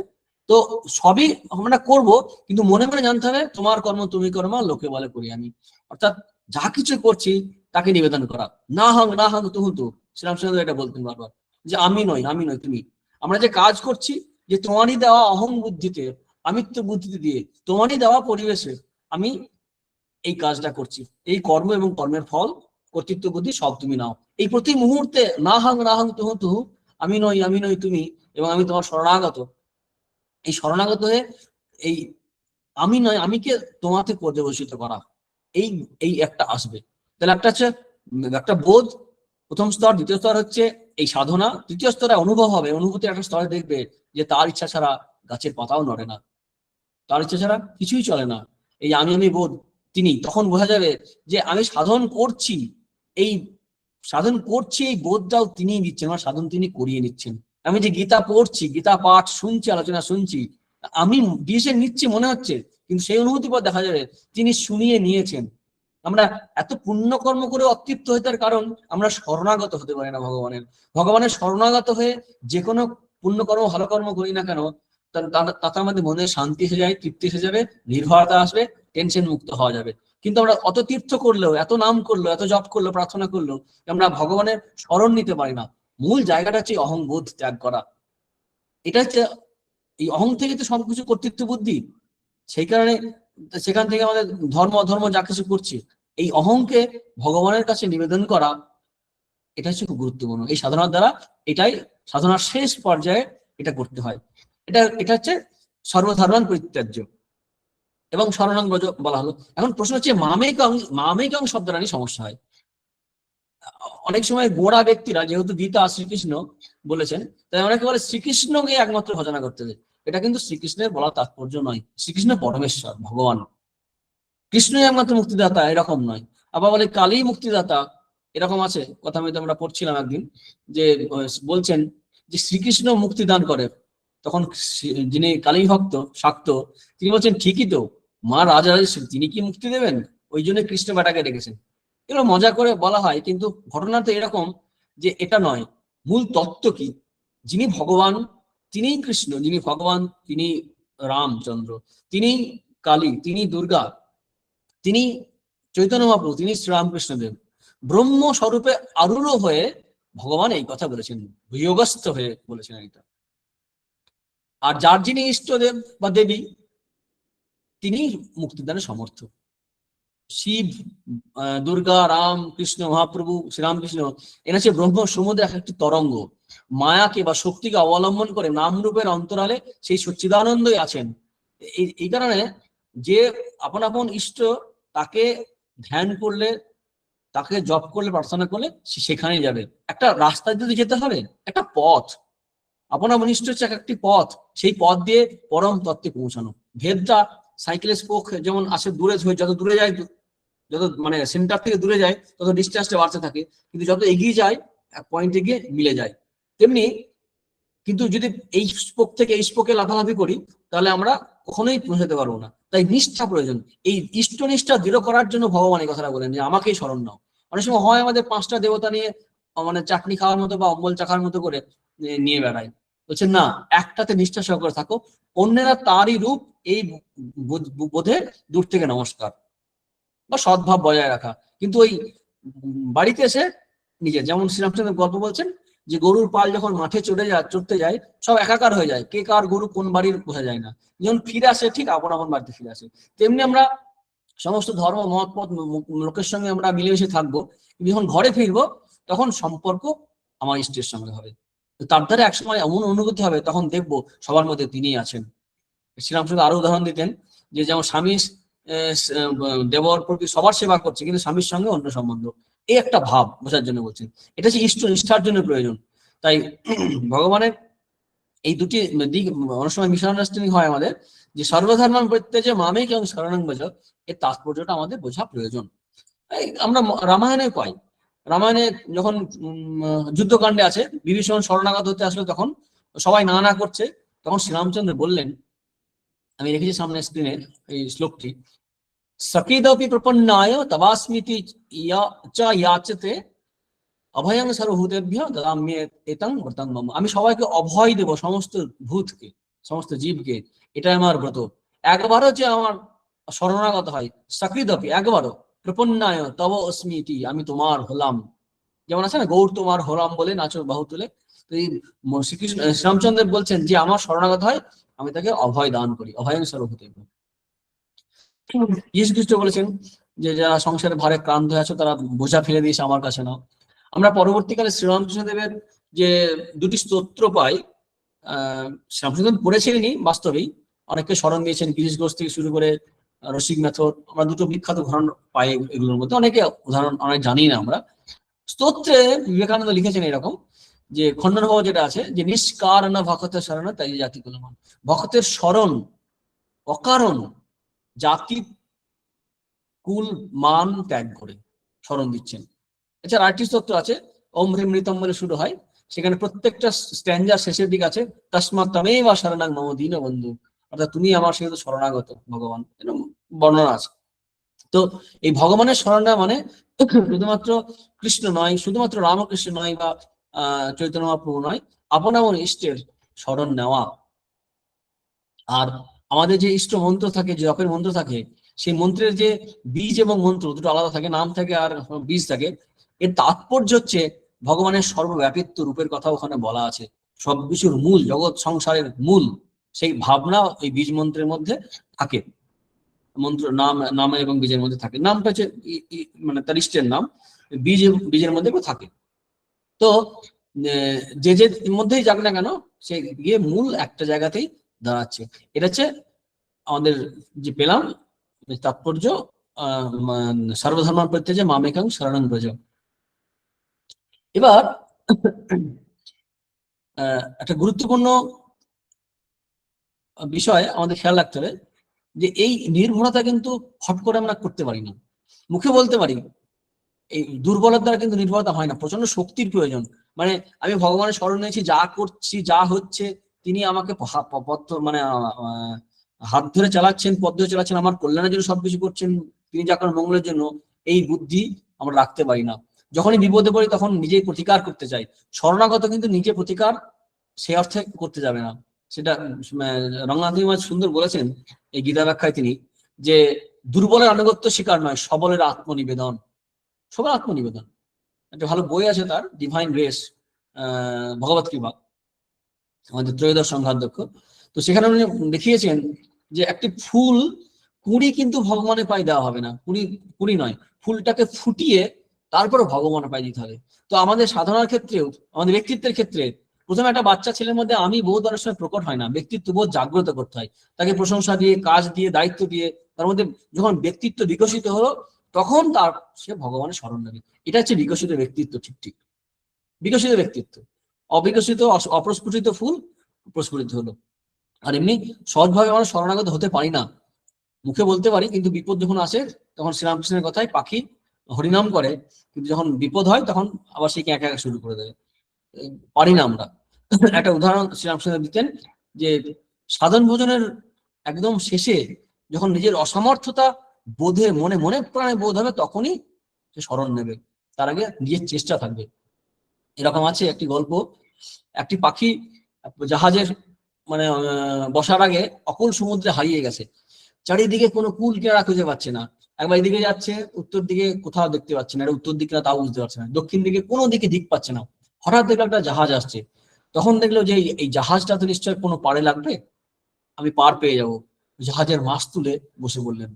তো সবই আমরা করব, কিন্তু মনে মনে জানতে হবে তোমার কর্ম তুমি কর্ম লোকে বলে করি আমি। অর্থাৎ যা কিছু করছি তাকে নিবেদন করা। না হং না হং তুহু তু, শ্রীরামকৃষ্ণ এটা বলতেন বারবার, যে আমি নই, আমি নই তুমি। আমরা যে কাজ করছি, যে তোমারই দেওয়া অহং বুদ্ধিতে, আমিত্ব বুদ্ধিতে দিয়ে, তোমারই দেওয়া পরিবেশে আমি এই কাজটা করছি। এই কর্ম এবং কর্মের ফল, কর্তৃত্ব বুদ্ধি সব তুমি নাও। এই প্রতি মুহূর্তে না হাং তুহু তুহু, আমি নই তুমি, এবং আমি তোমার শরণাগত। এই শরণাগত হয়ে এই আমি নয় আমিকে তোমাতে পর্যবেসিত করা, এই এই একটা আসবে। তাহলে একটা হচ্ছে একটা বোধ, প্রথম স্তর। দ্বিতীয় স্তর হচ্ছে এই সাধনা। তৃতীয় স্তরে অনুভব হবে, অনুভূতির একটা স্তরে দেখবে যে তার ইচ্ছা ছাড়া গাছের পাতাও নড়ে না, তার ইচ্ছা ছাড়া কিছুই চলে না। এই আমি বোধ তিনি, তখন বোঝা যাবে যে আমি সাধন করছি, এই সাধন করছি, এই বোধটাও তিনি দিচ্ছেন, আমার সাধন তিনি করিয়ে নিচ্ছেন। আমি যে গীতা পড়ছি, গীতা পাঠ শুনছি, আলোচনা শুনছি, আমি ডিসিশন নিচ্ছি মনে হচ্ছে, কিন্তু সেই অনুভূতি পর দেখা যাবে তিনি শুনিয়ে নিয়েছেন। আমরা এত পুণ্যকর্ম করে অতৃপ্ত হয়ে তার কারণ আমরা শরণাগত হতে পারি না ভগবানের। ভগবানের শরণাগত হয়ে যে কোনো পুণ্যকর্ম ভালো কর্ম করি না কেন, তাতে আমাদের মনে শান্তি এসে যায়, তৃপ্তি এসে যাবে, নির্ভরতা আসবে, টেনশন মুক্ত হওয়া যাবে। কিন্তু আমরা অত তীর্থ করলেও, এত নাম করলো, এত জপ করলো, প্রার্থনা করলো, আমরা ভগবানের স্মরণ নিতে পারি না। মূল জায়গাটা হচ্ছে অহংবোধ ত্যাগ করা। এটা হচ্ছে, এই অহং থেকে তো সবকিছু কর্তৃত্ব বুদ্ধি, সেই কারণে সেখান থেকে আমাদের ধর্ম অধর্ম যা কিছু করছি, এই অহংকে ভগবানের কাছে নিবেদন করা, এটা হচ্ছে খুব গুরুত্বপূর্ণ। এই সাধনার দ্বারা এটাই সাধনার শেষ পর্যায়ে এটা করতে হয়। এটা হচ্ছে সর্বধর্মান পরিত্যাজ্য এবং শরণাং ব্রজ বলা হলো। এখন প্রশ্ন হচ্ছে মামেকং শব্দটা নিয়ে সমস্যা হয় অনেক সময়। গোড়া ব্যক্তিরা যেহেতু গীতা শ্রীকৃষ্ণ বলেছেন, তাই অনেকে বলে শ্রীকৃষ্ণকে একমাত্র ভজনা করতে হবে। এটা কিন্তু শ্রীকৃষ্ণের বলা তাৎপর্য নয়। শ্রীকৃষ্ণ পরমেশ্বর ভগবান, কৃষ্ণই একমাত্র মুক্তিদাতা এরকম নয়। আবার বলে কালী মুক্তিদাতা, এরকম আছে কথা আমি আমরা পড়ছিলাম একদিন, যে বলছেন যে শ্রীকৃষ্ণ মুক্তি দান করে। তখন যিনি কালী ভক্ত শাক্ত, তিনি বলছেন ঠিকই তো, মা রাজরাজেশ্বরী তিনি কি মুক্তি দেবেন, ওই জন্য কৃষ্ণ বেটাকে রেখেছেন। এগুলো মজা করে বলা হয়, কিন্তু ঘটনা তো এরকম যে এটা নয়। মূল তত্ত্ব কি? যিনি ভগবান তিনিই কৃষ্ণ, যিনি ভগবান তিনি রামচন্দ্র, তিনি কালী, তিনি দুর্গা, তিনি চৈতন্য মহাপ্রভু, তিনি শ্রীরামকৃষ্ণদেব। ব্রহ্ম স্বরূপে আরূঢ় হয়ে ভগবান এই কথা বলেছেন, বিয়োগস্থ হয়ে বলেছেন এটা। আর যার যিনি ইষ্টদেব বা দেবী, তিনি মুক্তিদানে সমর্থ। শিব, দুর্গা, রাম, কৃষ্ণ, মহাপ্রভু, শ্রীরামকৃষ্ণ, এরা হচ্ছে ব্রহ্ম সমুদ্রের একটি তরঙ্গ। মায়াকে বা শক্তিকে অবলম্বন করে নামরূপের অন্তরালে সেই সচ্চিদানন্দই আছেন। এই কারণে যে আপন আপন ইষ্ট, তাকে ধ্যান করলে, তাকে জপ করলে, প্রার্থনা করলে সেখানেই যাবে। একটা রাস্তা দিয়ে যেতে হবে, একটা পথ, আপন আপন ইষ্ট হচ্ছে একটি পথ, সেই পথ দিয়ে পরম তত্ত্বে পৌঁছানো। ভেদটা সাইকেলের স্পোক যেমন আসে দূরে হয়ে, যত দূরে যায়, যত মানে সেন্টার থেকে দূরে যায়, তত ডিস্টেন্সটা বাড়তে থাকে, কিন্তু যত এগিয়ে যায় এক পয়েন্টে গিয়ে মিলে যায়। তেমনি কিন্তু যদি এই স্পোক থেকে এই স্পোকে লাফালাফি করি, তাহলে আমরা কখনোই পৌঁছাতে পারবো না। তাই নিষ্ঠা প্রয়োজন। এই ইষ্ট নিষ্ঠা দৃঢ় করার জন্য ভগবান এই কথাটা বলেন যে আমাকেই স্মরণ নাও। অনেক সময় হয় আমাদের 5টা দেবতা নিয়ে মানে চাটনি খাওয়ার মতো বা অম্বল চাখার মতো করে নিয়ে বেড়াই। বলছেন না, একটাতে নিষ্ঠা সহকারে থাকো, অন্যেরা তারই রূপ, এই বোধে দূর থেকে নমস্কার বা সদ্ভাব বজায় রাখা। কিন্তু ওই বাড়িতে এসে নিজের, যেমন শ্রীরামচন্দ্র গল্প বলছেন যে গরুর পাল যখন মাঠে চড়তে যায়, সব একাকার হয়ে যায়, কে কার গরু কোন বাড়ির বোঝা যায় না। যখন ফিরে আসে ঠিক আপন আপন বাড়িতে ফিরে আসে। তেমনি আমরা সমস্ত ধর্ম মহৎপথ লোকের সঙ্গে আমরা মিলেমিশে থাকবো, কিন্তু যখন ঘরে ফিরবো তখন সম্পর্ক আমার ইষ্টের সঙ্গে হবে। তার দ্বারা একসময় এমন অনুভূতি হবে, তখন দেখবো সবার মধ্যে তিনিই আছেন। শ্রীরামচন্দ্র আরো উদাহরণ দিতেন যে যেমন স্বামী দেবর প্রতি সবার সেবা করছে, কিন্তু স্বামীর সঙ্গে অন্য সম্বন্ধ, এই একটা ভাব বোঝার জন্য বলছেন। এটা হচ্ছে ইষ্ট নিষ্ঠার জন্য প্রয়োজন। তাই ভগবানের এই দুটি দিক অনেক সময় মিসআন্ডারস্ট্যান্ডিং হয় আমাদের, যে সর্বধর্মান পরিত্যাজ্য মামেক এবং শরণং ব্রজ, এর তাৎপর্যটা আমাদের বোঝা প্রয়োজন। আমরা রামায়ণে পাই, রামায়ণে যখন যুদ্ধকাণ্ডে আছে, বিভীষণ শরণাগত হতে আসলো, তখন সবাই না না করছে, তখন শ্রীরামচন্দ্র বললেন, আমি রেখেছি সামনে স্ক্রিনে এই শ্লোকটি, সকিদপি প্রপন্নায় তবাস্মিতি ইয়াচতে অভয়ং সর্বভূতেভ্য দদাম্যে এতং ব্রতং মম। আমি সবাইকে অভয় দেব, সমস্ত ভূতকে, সমস্ত জীবকে, এটা আমার ব্রত। একবারও যে আমার শরণাগত হয়, সকিদপি একবারও, প্রপন্নায় তব অস্মিতি, আমি তোমার হলাম। যেমন আছে না, গৌর তোমার হলাম বলে নাচো বাহু তুলে। তো এই শ্রীকৃষ্ণ শ্রীরামচন্দ্র বলছেন যে আমার শরণাগত হয়, আমি তাকে অভয় দান করি, অভয়ং সর্বভূতেভ্য। যীশু খ্রিস্ট বলেছেন যে যারা সংসারের ভারে ক্লান্ত হয়ে আছো, তারা বোঝা ফেলে দিয়েছে আমার কাছে নাও। আমরা পরবর্তীকালে শ্রীরামকৃষ্ণদেবের যে দুটি স্তোত্র পাই, শ্রীরামকৃষ্ণদেব পড়েছিলেনই বাস্তবেই, অনেককে স্মরণ দিয়েছেন, গিরিশ ঘোষ থেকে শুরু করে রসিক মেথড, আমরা দুটো বিখ্যাত উদাহরণ পাই এগুলোর মধ্যে। অনেকে উদাহরণ অনেক জানি না আমরা। স্তোত্রে বিবেকানন্দ লিখেছেন এরকম, যে খণ্ডনভাব যেটা আছে, যে নিষ্কারণ ভক্তের শরণ তাই জাতি কুলমান। ভক্তের স্মরণ অকারণ জাতি কুল মান ত্যাগ করে স্মরণ দিচ্ছেন। এছাড়া আরেকটি স্তোত্র আছে, ওম হ্রিম মৃতম বলে শুরু হয়, সেখানে প্রত্যেকটা স্ট্যান্ডার শেষের দিক আছে তস্মাৎ তমেব শরণং মম দীনবন্ধু, অর্থাৎ তুমি আমার সেহেতু শরণাগত ভগবান, এরকম বর্ণনা আছে। তো এই ভগবানের শরণা মানে শুধুমাত্র কৃষ্ণ নয়, শুধুমাত্র রামকৃষ্ণ নয়, বা চৈতন্য মহাপ্রভু নয়, আপন আপন ইষ্টের শরণ নেওয়া। আর আমাদের যে ইষ্ট মন্ত্র থাকে, যে জপের মন্ত্র থাকে, সেই মন্ত্রের যে বীজ এবং মন্ত্র দুটো আলাদা থাকে, নাম থাকে আর বীজ থাকে। এর তাৎপর্য হচ্ছে ভগবানের সর্বব্যাপিত্ব রূপের কথা ওখানে বলা আছে। সবকিছুর মূল, জগৎ সংসারের মূল সেই ভাবনা ওই বীজ মন্ত্রের মধ্যে থাকে। মন্ত্র নাম, নাম এবং বীজের মধ্যে থাকে। নামটা হচ্ছে মানে তার ইষ্টের নাম, বীজ বীজের মধ্যে থাকে। তো যে যে মধ্যেই যাক না কেন, সে গিয়ে মূল একটা জায়গাতেই দাঁড়াচ্ছে। এটা হচ্ছে আমাদের যে পেলাম তাৎপর্য, সর্বধর্ম প্রত্যেজে মামেকাং শরণং ব্রজ। এবার একটা গুরুত্বপূর্ণ বিষয় আমাদের খেয়াল রাখতে হবে, যে এই নির্ভরতা কিন্তু হট করে আমরা করতে পারি না। মুখে বলতে পারি, এই দুর্বলের দ্বারা কিন্তু নির্ভরতা হয় না, প্রচন্ড শক্তির প্রয়োজন। মানে আমি ভগবানের শরণ নিয়েছি, যা করছি যা হচ্ছে তিনি আমাকে মানে হাত ধরে চালাচ্ছেন, পথ ধরে চালাচ্ছেন, আমার কল্যাণের জন্য সবকিছু করছেন, তিনি যা করেন মঙ্গলের জন্য, এই বুদ্ধি আমরা রাখতে পারি না। যখনই বিপদে পড়ি তখন নিজেই প্রতিকার করতে চাই। শরণাগত কিন্তু নিজে প্রতিকার সেই অর্থে করতে যাবে না। সেটা রঙ্গনাথ মহারাজ সুন্দর বলেছেন এই গীতা ব্যাখ্যায় তিনি, যে দুর্বলের আনুগত্য স্বীকার নয়, সবলের আত্মনিবেদন। সবার আত্মনিবেদন। একটা ভালো বই আছে তার, ডিভাইন গ্রেস, ভগবত কৃপা, আমাদের ত্রয়োদশ সংঘাধ্যক্ষ। তো সেখানে উনি দেখিয়েছেন যে একটি ফুল কুঁড়ি কিন্তু ভগবানের পায়ে দেওয়া হবে না, কুঁড়ি কুঁড়ি নয়, ফুলটাকে ফুটিয়ে তারপরে ভগবানের পায়ে দিতে হবে। তো আমাদের সাধনার ক্ষেত্রেও, আমাদের ব্যক্তিত্বের ক্ষেত্রে প্রথমে একটা বাচ্চা ছেলের মধ্যে আমি বোধ অনেক সময় প্রকট হয় না, ব্যক্তিত্ব বোধ জাগ্রত করতে হয়, তাকে প্রশংসা দিয়ে, কাজ দিয়ে, দায়িত্ব দিয়ে, তার মধ্যে যখন ব্যক্তিত্ব বিকশিত হলো তখন তার সে ভগবানের শরণ নেবে। এটা হচ্ছে বিকশিত ব্যক্তিত্ব। ঠিক ঠিক, বিকশিত ব্যক্তিত্ব। অবিকশিত অপ্রস্ফুটিত ফুল প্রস্ফুটিত হলো। আর এমনি সহজভাবে আমরা শরণাগত হতে পারি না, মুখে বলতে পারি, কিন্তু বিপদ যখন আসে তখন শ্রীরামকৃষ্ণের কথায় পাখি হরিনাম করে, কিন্তু যখন বিপদ হয় তখন আবার সে একা একা শুরু করে দেবে। পারি না আমরা। একটা উদাহরণ শ্রীরামকৃষ্ণ দিতেন, যে সাধন ভোজনের একদম শেষে যখন নিজের অসামর্থ্যতা বোধে, মনে মনে প্রাণে বোধ হবে, তখনই সে শরণ নেবে, তার আগে নিজের চেষ্টা থাকবে। এরকম আছে একটি গল্প, একটি পাখি জাহাজের মানে বসার আগে অকুল সমুদ্রে হারিয়ে গেছে, চারিদিকে কোনো কুল কিনারা খুঁজে পাচ্ছে না। একবার এদিকে যাচ্ছে, উত্তর দিকে কোথাও দেখতে পাচ্ছে না, এটা উত্তর দিকে না তাও বুঝতে পারছে না, দক্ষিণ দিকে কোনো দিকে দিক পাচ্ছে না। হঠাৎ দেখলো একটা জাহাজ আসছে, তখন দেখলো যে এই জাহাজটা তো নিশ্চয় কোনো পাড়ে লাগবে, আমি পার পেয়ে যাব। জাহাজের মাছ তুলে বসে বললেন।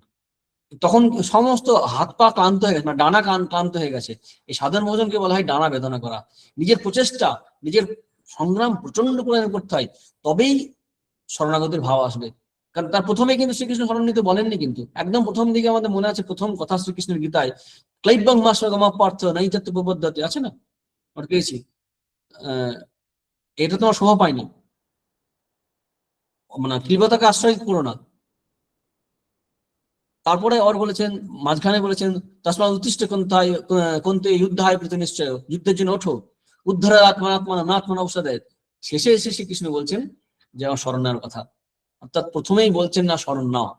তখন সমস্ত হাত পা ক্লান্ত হয়ে গেছে, মানে ডানা ক্লান্ত হয়ে গেছে। এই সাধারণ ভোজনকে বলা হয় ডানা বেদনা করা। নিজের প্রচেষ্টা, নিজের সংগ্রাম প্রচন্ড করে করতে হয়, তবেই শরণাগতির ভাব আসবে। কারণ তার প্রথমে কিন্তু শ্রীকৃষ্ণ শরণ নিতে বলেননি, কিন্তু একদম প্রথম দিকে আমাদের মনে আছে প্রথম কথা শ্রীকৃষ্ণের গীতায়, ক্লৈবং মাসগমা পার্থ নাই তত্ত্ব প্রবদ্ধতে, আছে না, আমরা পেয়েছি। এটা তোমার শোভা পায়নি, মানে কৃপতাকে আশ্রয় করো না। তারপরে আর বলেছেন, মাঝখানে বলেছেন, তসমাৎ উত্তিষ্ঠ কন্থায় কন্তে যুদ্ধায় প্রতি নিশ্চয়, যুদ্ধের জন্য ওঠো, উদ্ধারের আত্মা নাত্মনা ঔষধের। শেষে এসে শ্রীকৃষ্ণ বলছেন যে আমার শরণ নেওয়ার কথা। অর্থাৎ প্রথমেই বলছেন না শরণ নাও।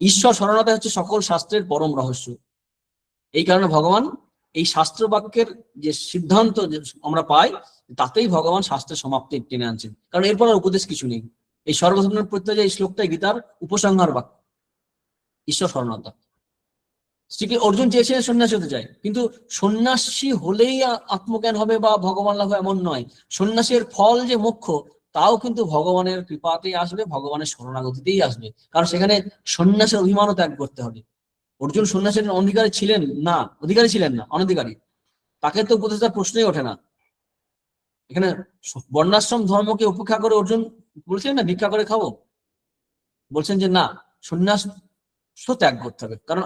ঈশ্বর শরণতা হচ্ছে সকল শাস্ত্রের পরম রহস্য। এই কারণে ভগবান এই শাস্ত্র বাক্যের যে সিদ্ধান্ত আমরা পাই, তাতেই ভগবান শাস্ত্রের সমাপ্তি টেনে আনছেন, কারণ এরপর আর উপদেশ কিছু নেই। এই সর্বধর্মের প্রত্যয়, এই শ্লোকটাই গীতার উপসংহার বাক্য, ঈশ্বর শরণতা। শ্রী অর্জুন চেয়েছিলেন সন্ন্যাসী হতে চায়, কিন্তু সন্ন্যাসী হলেই আত্মজ্ঞান হবে বা ভগবান লাভ এমন নয়। সন্ন্যাসীর ফল যে মোক্ষ, তাও কিন্তু ভগবানের কৃপাতেই আসবে, ভগবানের শরণাগতিতেই আসবে, কারণ সেখানে সন্ন্যাসের অভিমানও ত্যাগ করতে হবে। অর্জুন সন্ন্যাসের অধিকারী ছিলেন না, অধিকারী ছিলেন না, অনধিকারী, তাকে তো উপদেশটার প্রশ্নই ওঠে না। এখানে বর্ণাশ্রম ধর্মকে উপেক্ষা করে অর্জুন বলছিলেন না ভিক্ষা করে খাবো, বলছেন যে না, সন্ন্যাস ত্যাগ করতে হবে, কারণ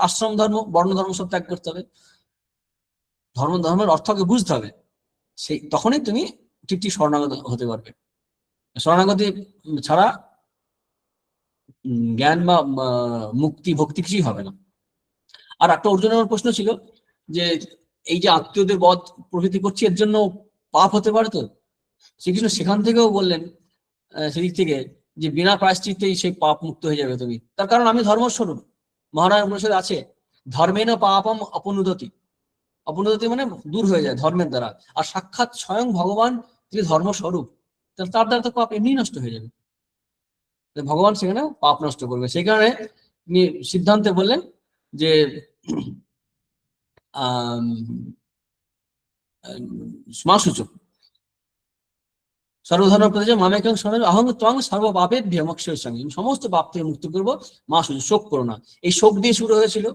আশ্রম ধর্ম, বর্ণ ধর্ম সব ত্যাগ করতে হবে, ধর্মের অর্থকে বুঝতে হবে। সেই তখনই তুমি ঠিক ঠিক শরণাগত হতে পারবে। শরণাগতি ছাড়া জ্ঞান বা মুক্তি ভক্তি কিছুই হবে না। আর একটা অর্জুনের প্রশ্ন ছিল যে এই যে আত্মীয়দের বধ প্রভৃতি করছি, এর জন্য পাপ হতে পারে তো? শ্রীকৃষ্ণ সেখান থেকেও বললেন, সেদিক থেকে, যে বিনা প্রায়শ্চিত্তেই সেই পাপ মুক্ত হয়ে যাবে তুমি। তার কারণ আমি ধর্মস্বরূপ। মহারাজ উপনিষদে আছে, ধর্মেন পাপম অপনুদতি। অপনুদতি মানে দূর হয়ে যায় ধর্মের দ্বারা। আর সাক্ষাৎ স্বয়ং ভগবান, তিনি ধর্মস্বরূপ, তার দ্বারা তো পাপ এমনি নষ্ট হয়ে যাবে। ভগবান সেখানে পাপ নষ্ট করবে। সেই কারণে তিনি সিদ্ধান্তে বললেন যে সমাসূচক সর্বধর্ম প্রতি মামেকং শরণম অহং ত্বং সর্বপাপেভ্যো মোক্ষয়িষ্যামি, সমস্ত পাপ থেকে মুক্ত করবো, মা সূচক, শোক করো না। এই শোক দিয়ে শুরু হয়েছিল,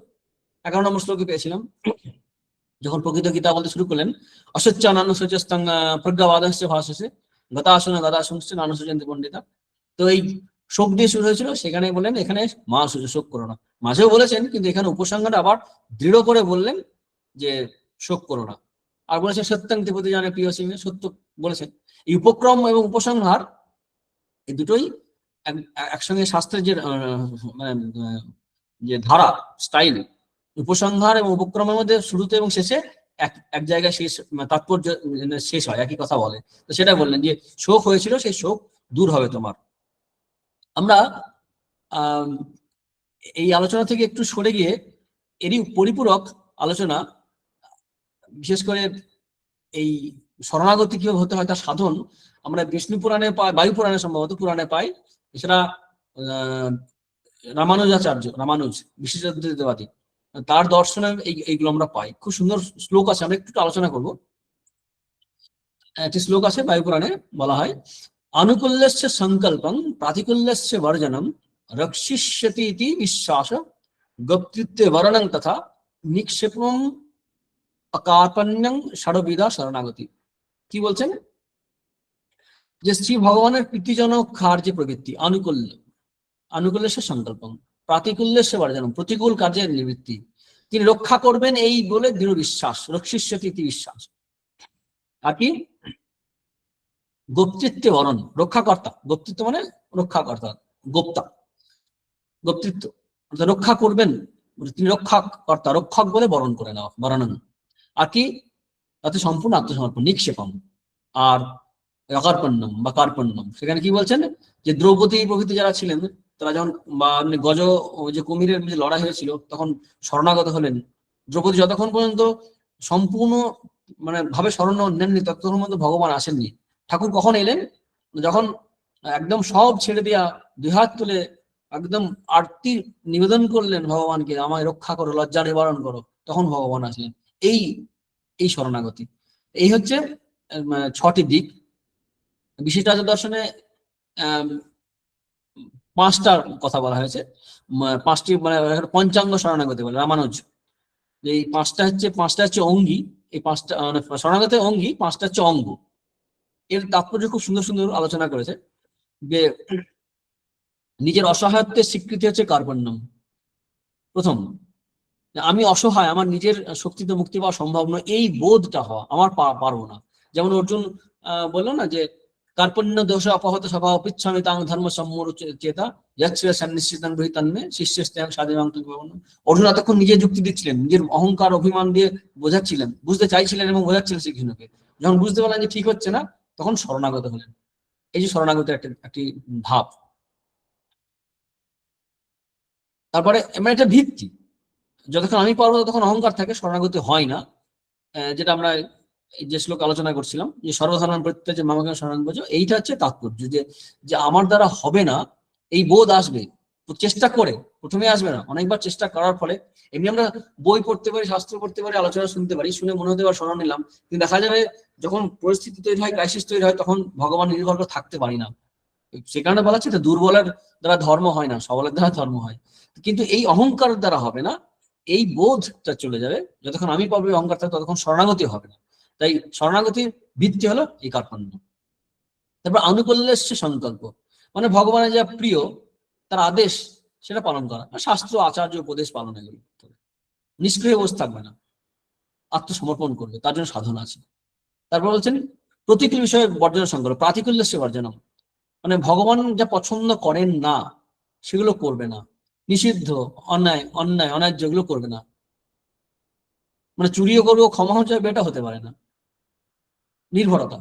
11 নম্বর শ্লোকে পেয়েছিলাম। যখন প্রকৃত গীতা বলতে শুরু করলেন, অসচ্চ নানুসূচস্তং প্রজ্ঞাবাদস্য ভাষসে গতাসন গদাসংশ্চ নানুসূচন্তি পণ্ডিতা। তো এই শোক দিয়ে শুরু হয়েছিল, সেখানে বললেন এখানে মা সূচক, শোক করো না। মাঝেও বলেছেন, কিন্তু এখানে উপসংহারটা আবার দৃঢ় করে বললেন যে শোক করো না। আর বলেছেন সত্যং ত্রিপতি জানে প্রিয় সিংহ, সত্য বলেছেন। এই উপক্রম এবং উপসংহার এই দুটোই একসঙ্গে শাস্ত্রের যে মানে যে ধারা, স্টাইল, উপসংহার এবং উপক্রমের মধ্যে শুরুতে এবং শেষে এক জায়গায় শেষ, তাৎপর্য শেষ হয়, একই কথা বলে। তো সেটা বললেন যে শোক হয়েছিল, সেই শোক দূর হবে তোমার। আমরা এই আলোচনা থেকে একটু সরে গিয়ে এরই পরিপূরক আলোচনা, বিশেষ করে এই শরণাগতি কিভাবে হতে হয় তার সাধন আমরা বিষ্ণু পুরাণে পাই, বায়ু পুরাণে সম্ভবত পুরাণে পাই। এছাড়া রামানুজ বিশেষাদ্বৈতবাদী, তার দর্শনে এইগুলো আমরা পাই। খুব সুন্দর শ্লোক আছে, আমরা একটু আলোচনা করব। একটি শ্লোক আছে বায়ু পুরাণে, বলা হয় আনুকূল্যস্য সংকল্পং প্রাতিকূল্যস্য বর্জনম রক্ষিষ্যতি ইতি বিশ্বাস গোপ্তৃত্বে বরণং তথা নিক্ষেপং অকার্পণ্যং ষড়বিধা শরণাগতি। কি বলছেন? যে শ্রী ভগবানের প্রীতিজনক কার্যে প্রবৃত্তি, আনুকূল্যস্য সংকল্পং প্রাতিকূল্যস্য বর্জনম, প্রতিকূল কার্যের নিবৃত্তি তিনি রক্ষা করবেন, এই বলে দৃঢ় বিশ্বাস, রক্ষিষ্যতি ইতি বিশ্বাস। আর কি? গোপ্তৃত্বে বরণ, রক্ষাকর্তা, গোপ্তৃত্ব মানে রক্ষাকর্তা, গোপ্তা, গোপ্তৃত্ব রক্ষা করবেন, তিনি রক্ষাকর্তা, রক্ষক বলে বরণ করে নেওয়া, বরণন। আর কি? তাতে সম্পূর্ণ আত্মসমর্পণ, নিক্ষেপম। আর অকার্পণ্যম বা কার্পণ্যম, সেখানে কি বলছেন? যে দ্রৌপদী প্রভৃতি যারা ছিলেন, তারা যখন বা গজ যে কুমিরের যে লড়াই হয়েছিল, তখন শরণাগত হলেন। দ্রৌপদী যতক্ষণ পর্যন্ত সম্পূর্ণ মানে ভাবে শরণ নেননি, ততক্ষণ পর্যন্ত ভগবান আসেননি। ঠাকুর কখন এলেন? যখন একদম সব ছেড়ে দেয়া, দুই হাত তুলে একদম আরতি নিবেদন করলেন ভগবানকে, আমায় রক্ষা করো, লজ্জা নিবারণ করো, তখন ভগবান আসলেন। এই এই শরণাগতি, এই হচ্ছে 6টি দিক। বিশিষ্টাচার্য দর্শনে 5টার কথা বলা হয়েছে, 5টি মানে পঞ্চাঙ্গ শরণাগতি বলে রামানুজ। এই 5টা হচ্ছে অঙ্গি, এই 5টা শরণাগতের অঙ্গি, 5টা হচ্ছে অঙ্গ। এর তাৎপর্য খুব সুন্দর সুন্দর আলোচনা করেছে। যে নিজের অসহায়ত্বের স্বীকৃতি হচ্ছে কার্পণ্যম। প্রথম, আমি অসহায়, আমার নিজের শক্তিতে মুক্তি পাওয়া সম্ভব নয়, এই বোধটা হওয়া, আমার পারবো না। যেমন অর্জুন বললো না যে কার্পণ্য দোষ অপহত স্বভাব পিচ্ছামি তাং ধর্ম সম্মূঢ় চেতা যাচ্ছিল সন্নিশ্চিতাং রহিতান্মে শিষ্যস্তেং স্বাধীন। অর্জুন এতক্ষণ নিজে যুক্তি দিচ্ছিলেন, নিজের অহংকার অভিমান দিয়ে বোঝাচ্ছিলেন, বুঝতে চাইছিলেন এবং বোঝাচ্ছিলেন শ্রীকৃষ্ণকে। যখন বুঝতে পারলেন যে ঠিক হচ্ছে না, তখন শরণাগত হলেন। এই যে শরণাগতের একটি ধাপ। তারপরে মানে একটা ভিত্তি, যতক্ষণ আমি পারবো ততক্ষণ অহংকার থাকে, শরণাগতি হয় না। যেটা আমরা যে শ্লোক আলোচনা করছিলাম, যে সর্বসাধারণ প্রত্যেক যে মামাকে শরণ বোঝো, এইটা হচ্ছে তাৎপর্য। যে আমার দ্বারা হবে না, এই বোধ আসবে চেষ্টা করে, প্রথমে আসবে না, অনেকবার চেষ্টা করার ফলে। এমনি আমরা বই পড়তে পারি, শাস্ত্র পড়তে পারি, আলোচনা শুনতে পারি, শুনে মনে হতে পারে শরণ নিলাম, কিন্তু দেখা যাবে যখন পরিস্থিতি তৈরি হয়, ক্রাইসিস তৈরি হয়, তখন ভগবান নির্ভর করে থাকতে পারি না। সে কারণে বলা হচ্ছে দুর্বলের দ্বারা ধর্ম হয় না, সবলের দ্বারা ধর্ম হয়। কিন্তু এই অহংকারের দ্বারা হবে না, এই বোধটা চলে যাবে। যতক্ষণ আমি পাবো অহংকার থাকে, ততক্ষণ শরণাগতি হবে না। তাই শরণাগতির ভিত্তি হলো এই কার্পণ্য। তারপর আনুকূল্যস্য সংকল্প, মানে ভগবানের যা প্রিয়, তার আদেশ সেটা পালন করা, শাস্ত্র আচার্য উপদেশ পালন, এগুলো নিষ্ক্রিয় বসে থাকবে না, আত্মসমর্পণ করবে, তার জন্য সাধনা আছে। তারপর বলছেন প্রতিকূল বিষয়ে বর্জন সংকল্প, প্রাতিকূল্যস্য বর্জনম, মানে ভগবান যা পছন্দ করেন না সেগুলো করবে না, নিষিদ্ধ অন্যায় যেগুলো করবে না। মানে চুরিও করবো, ক্ষমা হয়ে যাবে, এটা হতে পারে না। নির্ভরতা,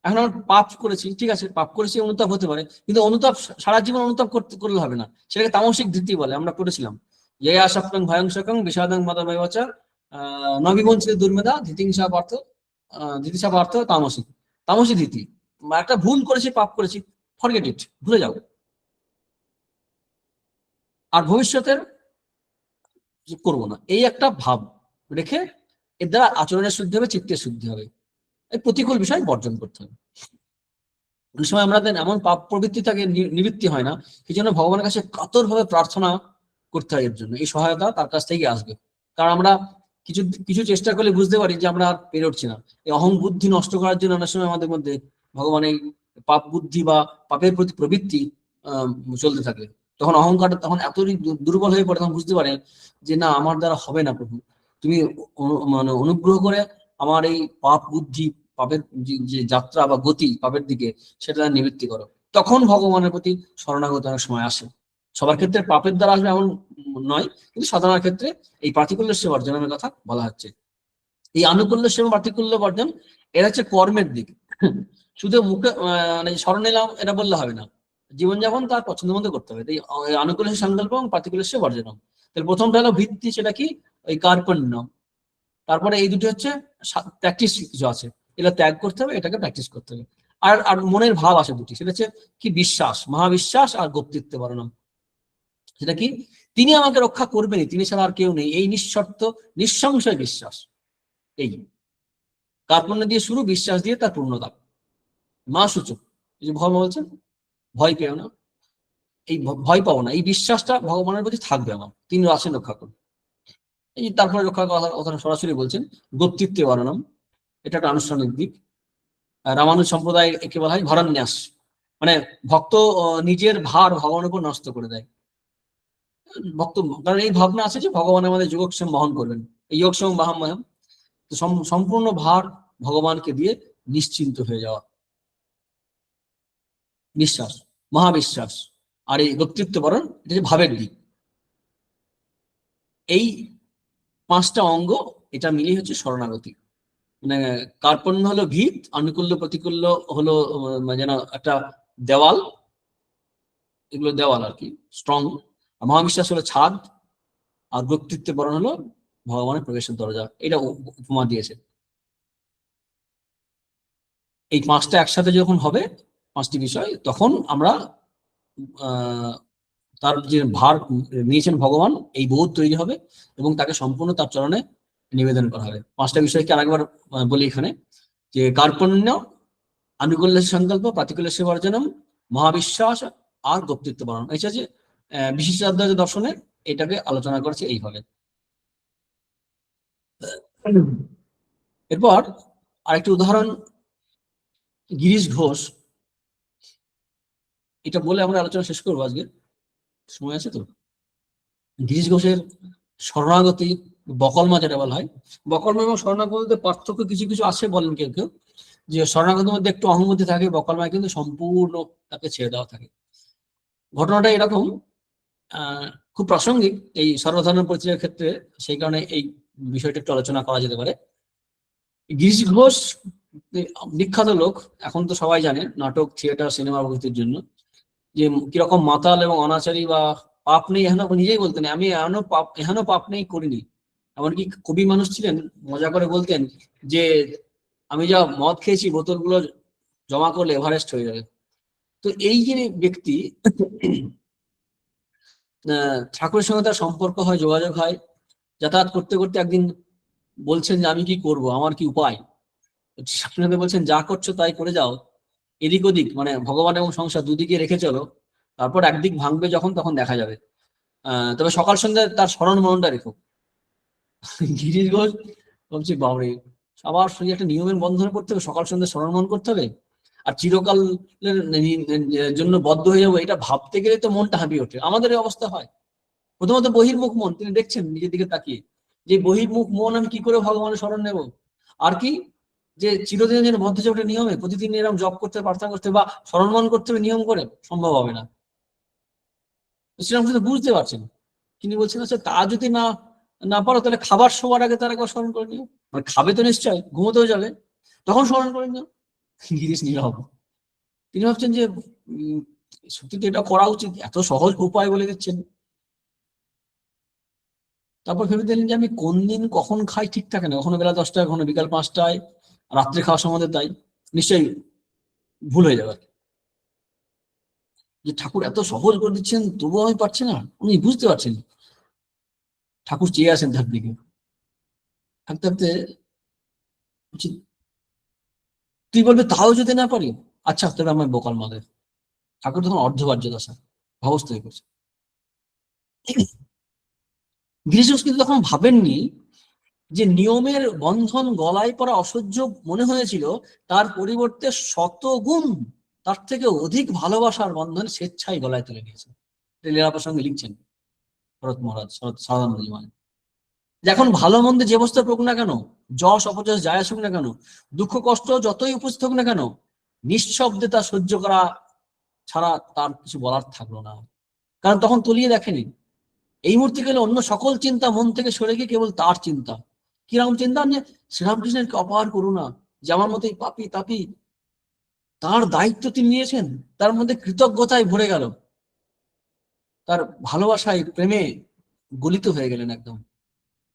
এখন আমরা পাপ করেছি, ঠিক আছে, পাপ করেছি, অনুতাপ হতে পারে, কিন্তু অনুতাপ সারা জীবন অনুতাপ করলে হবে না, সেটাকে তামসিক ধৃতি বলে। আমরা করেছিলাম যে আশাপ্তং ভয়ংসকং বিষাদং মদময়চা নবিবঞ্চিত দুর্মেধা ধৃতিংসা পার্থ তামসিক ধৃতি। একটা ভুল করেছি, পাপ করেছি, ফরগেট ইট, ভুলে যাও। আর ভবিষ্যতের করব না, এই একটা ভাব রেখে এর দ্বারা আচরণের শুদ্ধি হবে, চিত্তের শুদ্ধি হবে। এই প্রতিকূল বিষয় বর্জন করতে হবে। অনেক সময় আমাদের এমন পাপ প্রবৃত্তি থাকে, নিবৃত্তি হয় না, সেই জন্য ভগবানের কাছে কাতরভাবে প্রার্থনা করতে হয় এর জন্য। এই সহায়তা তার কাছ থেকেই আসবে। কারণ আমরা কিছু কিছু চেষ্টা করলে বুঝতে পারি যে আমরা আর পেরে উঠছি না। এই অহং বুদ্ধি নষ্ট করার জন্য অনেক সময় আমাদের মধ্যে ভগবান এই পাপ বুদ্ধি বা পাপের প্রতি প্রবৃত্তি চলতে থাকে। তখন অহংকারটা তখন এতই দুর্বল হয়ে পড়ে, তখন বুঝতে পারে যে না, আমার দ্বারা হবে না প্রভু, তুমি মানে অনুগ্রহ করে আমার এই পাপ বুদ্ধি, পাপের যে যাত্রা বা গতি পাপের দিকে, সেটা নিবৃত্তি করো। তখন ভগবানের প্রতি শরণাগত অনেক সময় আসে। সবার ক্ষেত্রে পাপের দ্বারা আসবে এমন নয়, কিন্তু সাধারণ ক্ষেত্রে এই প্রাতিকূল্য সেবা বর্জনের কথা বলা হচ্ছে। এই আনুকূল্য সেবা প্রাতিকূল্য বর্জন এরা হচ্ছে কর্মের দিক। শুধু মুখে মানে স্মরণ নিলাম এটা বললে হবে না, জীবনযাপন তার পছন্দ মতো করতে হবে। এই আনুকূল্য সংকল্প এবং প্রাতিকূল্য বর্জন। তাহলে প্রথমটা হলো ভিত্তি, সেটা কি? ওই কার্পণ্য। তারপরে এই দুটি হচ্ছে প্র্যাকটিস, কিছু আছে এটা ত্যাগ করতে হবে, এটাকে প্র্যাকটিস করতে হবে। আর আর মনের ভাব আছে দুটি, সেটা হচ্ছে কি? বিশ্বাস, মহাবিশ্বাস আর গোপ্তিত্ব বর্ণন। সেটা কি? তিনি আমাকে রক্ষা করবেনই, তিনি ছাড়া আর কেউ নেই, এই নিঃশর্ত নিঃসংশয় বিশ্বাস। এই কার্পণ্য দিয়ে শুরু, বিশ্বাস দিয়ে তার পূর্ণতা। মা সূচক, এই যে ভগবান বলছেন ভয় পেও না, এই ভয় পাবো না, এই বিশ্বাসটা ভগবানের প্রতি থাকবে আমার, তিনি আছেন রক্ষা করবেন। এই তারপরে রক্ষার কথা সরাসরি বলছেন গোপ্তিত্ব বর্ণনম। এটা একটা আনুষ্ঠানিক দিক। রামানুজ সম্প্রদায় একে বলা হয় ভরন্যাস, মানে ভক্ত নিজের ভার ভগবানের উপর নষ্ট করে দেয়। ভক্ত, কারণ এই ভাবনা আছে যে ভগবান আমাদের যোগক্ষেম বহন করবেন, এই যোগক্ষেম বাহাম্ময়ম, তো সম্পূর্ণ ভার ভগবানকে দিয়ে নিশ্চিন্ত হয়ে যাওয়া, বিশ্বাস, মহাবিশ্বাস। আর এই ব্যক্তিত্ব বরণ, এটা যে ভাবের দিক। এই পাঁচটা অঙ্গ, এটা মিলিয়ে হচ্ছে শরণাগতি। মানে কার্পণ্য হলো ভিত, আনুকূল্য প্রতিকূল্য হলো যেন একটা দেওয়াল, এগুলো দেওয়াল আর কি, স্ট্রং। মহাবিশ্বাস হলো ছাদ, আর ব্যক্তিত্ব বরণ হলো ভগবানের প্রবেশের দরজা। এটা উপমা দিয়েছে। এই পাঁচটা একসাথে যখন হবে, পাঁচটি বিষয়, তখন আমরা তার যে ভার নিয়েছেন ভগবান, এই বোধ তৈরি হবে এবং তাকে সম্পূর্ণ তার চরণে নিবেদন করা হবে। পাঁচটা বিষয়কে আরেকবার বলি এখানে, যে কার্পণ্য, আনুকূল্য সংকল্প, প্রাতিকূল্য বর্জনম, মহাবিশ্বাস আর গোপ্তিত্ব বর্ণন। এটা যে বিশিষ্টাদ্বৈত দর্শনে এটাকে আলোচনা করেছে এইভাবে। এরপর আরেকটি উদাহরণ, গিরিশ ঘোষ, এটা বলে আমরা আলোচনা শেষ করবো আজকে, সময় আছে তো। গিরিশ ঘোষের শরণাগতি, বকলমা যেটা বলা হয়, বকলমা এবং শরণাগতিতে পার্থক্য কিছু কিছু আছে বলেন কেউ কেউ, যে শরণাগতির মধ্যে একটু অহংগতি থাকে, বকলমায় কিন্তু সম্পূর্ণ তাকে ছেড়ে দেওয়া থাকে। ঘটনাটা এরকম, খুব প্রাসঙ্গিক এই সর্বধর্ম পরিচয়ের ক্ষেত্রে, সেই কারণে এই বিষয়টা একটু আলোচনা করা যেতে পারে। গিরিশ ঘোষ বিখ্যাত লোক, এখন তো সবাই জানে, নাটক, থিয়েটার, সিনেমা প্রভৃতির জন্য, যে কিরকম মাতাল এবং অনাচারী বা পাপ নেই এখনো, নিজেই বলতেন আমি এখনো পাপ নেই করিনি। এমনকি কবি মানুষ ছিলেন, মজা করে বলতেন যে আমি যা মদ খেয়েছি বোতলগুলো জমা করলে এভারেস্ট হয়ে যাবে। তো এই যে ব্যক্তি, ঠাকুরের সঙ্গে তার সম্পর্ক হয়, যোগাযোগ হয়, যাতায়াত করতে করতে একদিন বলছেন যে আমি কি করব, আমার কি উপায়? ঠাকুর বলছেন যা করছো তাই করে যাও, এদিক ওদিক মানে ভগবান এবং সংসার দুদিকে রেখে চলো, তারপর একদিক ভাঙবে যখন, তখন দেখা যাবে। তবে সকাল সন্ধ্যা তার স্মরণ মননটা রেখো। গিরিশ ঘোষ বলছি বাবরে, সবার সঙ্গে একটা নিয়মের বন্ধনে করতে হবে, সকাল সন্ধ্যা স্মরণ মনন করতে হবে, আর চিরকালের জন্য বদ্ধ হয়ে যাবো, এটা ভাবতে গেলে তো মনটা হাঁপিয়ে ওঠে। আমাদের এই অবস্থা হয়। প্রথমত বহির্মুখ মন, তিনি দেখছেন নিজের দিকে তাকিয়ে, যে বহির্মুখ মন আমি কি করে ভগবানের শরণ নেব। আর কি, যে চিরদিনের জন্য বদ্ধ হয়ে ওঠে নিয়মে, প্রতিদিন এরকম জব করতে, প্রার্থনা করতে বা স্মরণ মনন করতে হবে নিয়ম করে, সম্ভব হবে না। শ্রীরামকৃষ্ণ বুঝতে পারছেন, তিনি বলছেন আচ্ছা তা যদি না না পারো, তাহলে খাবার শোয়ার আগে তার একবার স্মরণ করে নিও, মানে খাবে তো নিশ্চয়, ঘুমোতেও যাবে, তখন স্মরণ করে নিও। গিরিশ নীরব। তিনি ভাবছেন যে সত্যি তো এটা করা উচিত, এত সহজ উপায় বলে দিচ্ছেন। তারপর ভেবে দিলেন যে আমি কোন দিন কখন খাই ঠিক থাকে না, কখনো বেলা 10টায়, কখনো বিকাল 5টায়, রাত্রে খাওয়ার সময় তাই, নিশ্চয়ই ভুল হয়ে যাবে। যে ঠাকুর এত সহজ করে দিচ্ছেন তবুও আমি পারছি না, উনি বুঝতে পারছেন। ঠাকুর চেয়ে আসেন তার দিকে, থাকতে থাকতে বলছি, তুই বলবি তাও যদি না পারি, আচ্ছা তবে আমার বোকাল মাদের। ঠাকুর তখন অর্ধবার্য দশা অবস্থা হয়ে গেছে। গিরিশ ঘোষ কিন্তু তখন ভাবেননি যে নিয়মের বন্ধন গলায় পড়া অসহ্য মনে হয়েছিল, তার পরিবর্তে শতগুণ তার থেকে অধিক ভালোবাসার বন্ধন স্বেচ্ছায় গলায় তুলে নিয়েছে। লীলা প্রসঙ্গে লিখছেন ভরত মহারাজ সাধারণ জীবনে, যে এখন ভালো মন্দে যে অবস্থা হোক না কেন, যশ অপযশ যায় আসুক না কেন, দুঃখ কষ্ট যতই উপস্থিত হোক না কেন, নিঃশব্দে তা সহ্য করা ছাড়া তার কিছু বলার থাকলো না। কারণ তখন তলিয়ে দেখেনি, এই মুহূর্তে গেলে অন্য সকল চিন্তা মন থেকে সরে গিয়ে কেবল তার চিন্তা। কিরকম চিন্তা? যে শ্রীরামকৃষ্ণের অপার করুণা, যে আমার মতোই পাপি তাপি, তার দায়িত্ব তিনি নিয়েছেন, তার মধ্যে কৃতজ্ঞতায় ভরে গেল, তার ভালোবাসায় প্রেমে গলিত হয়ে গেলেন একদম।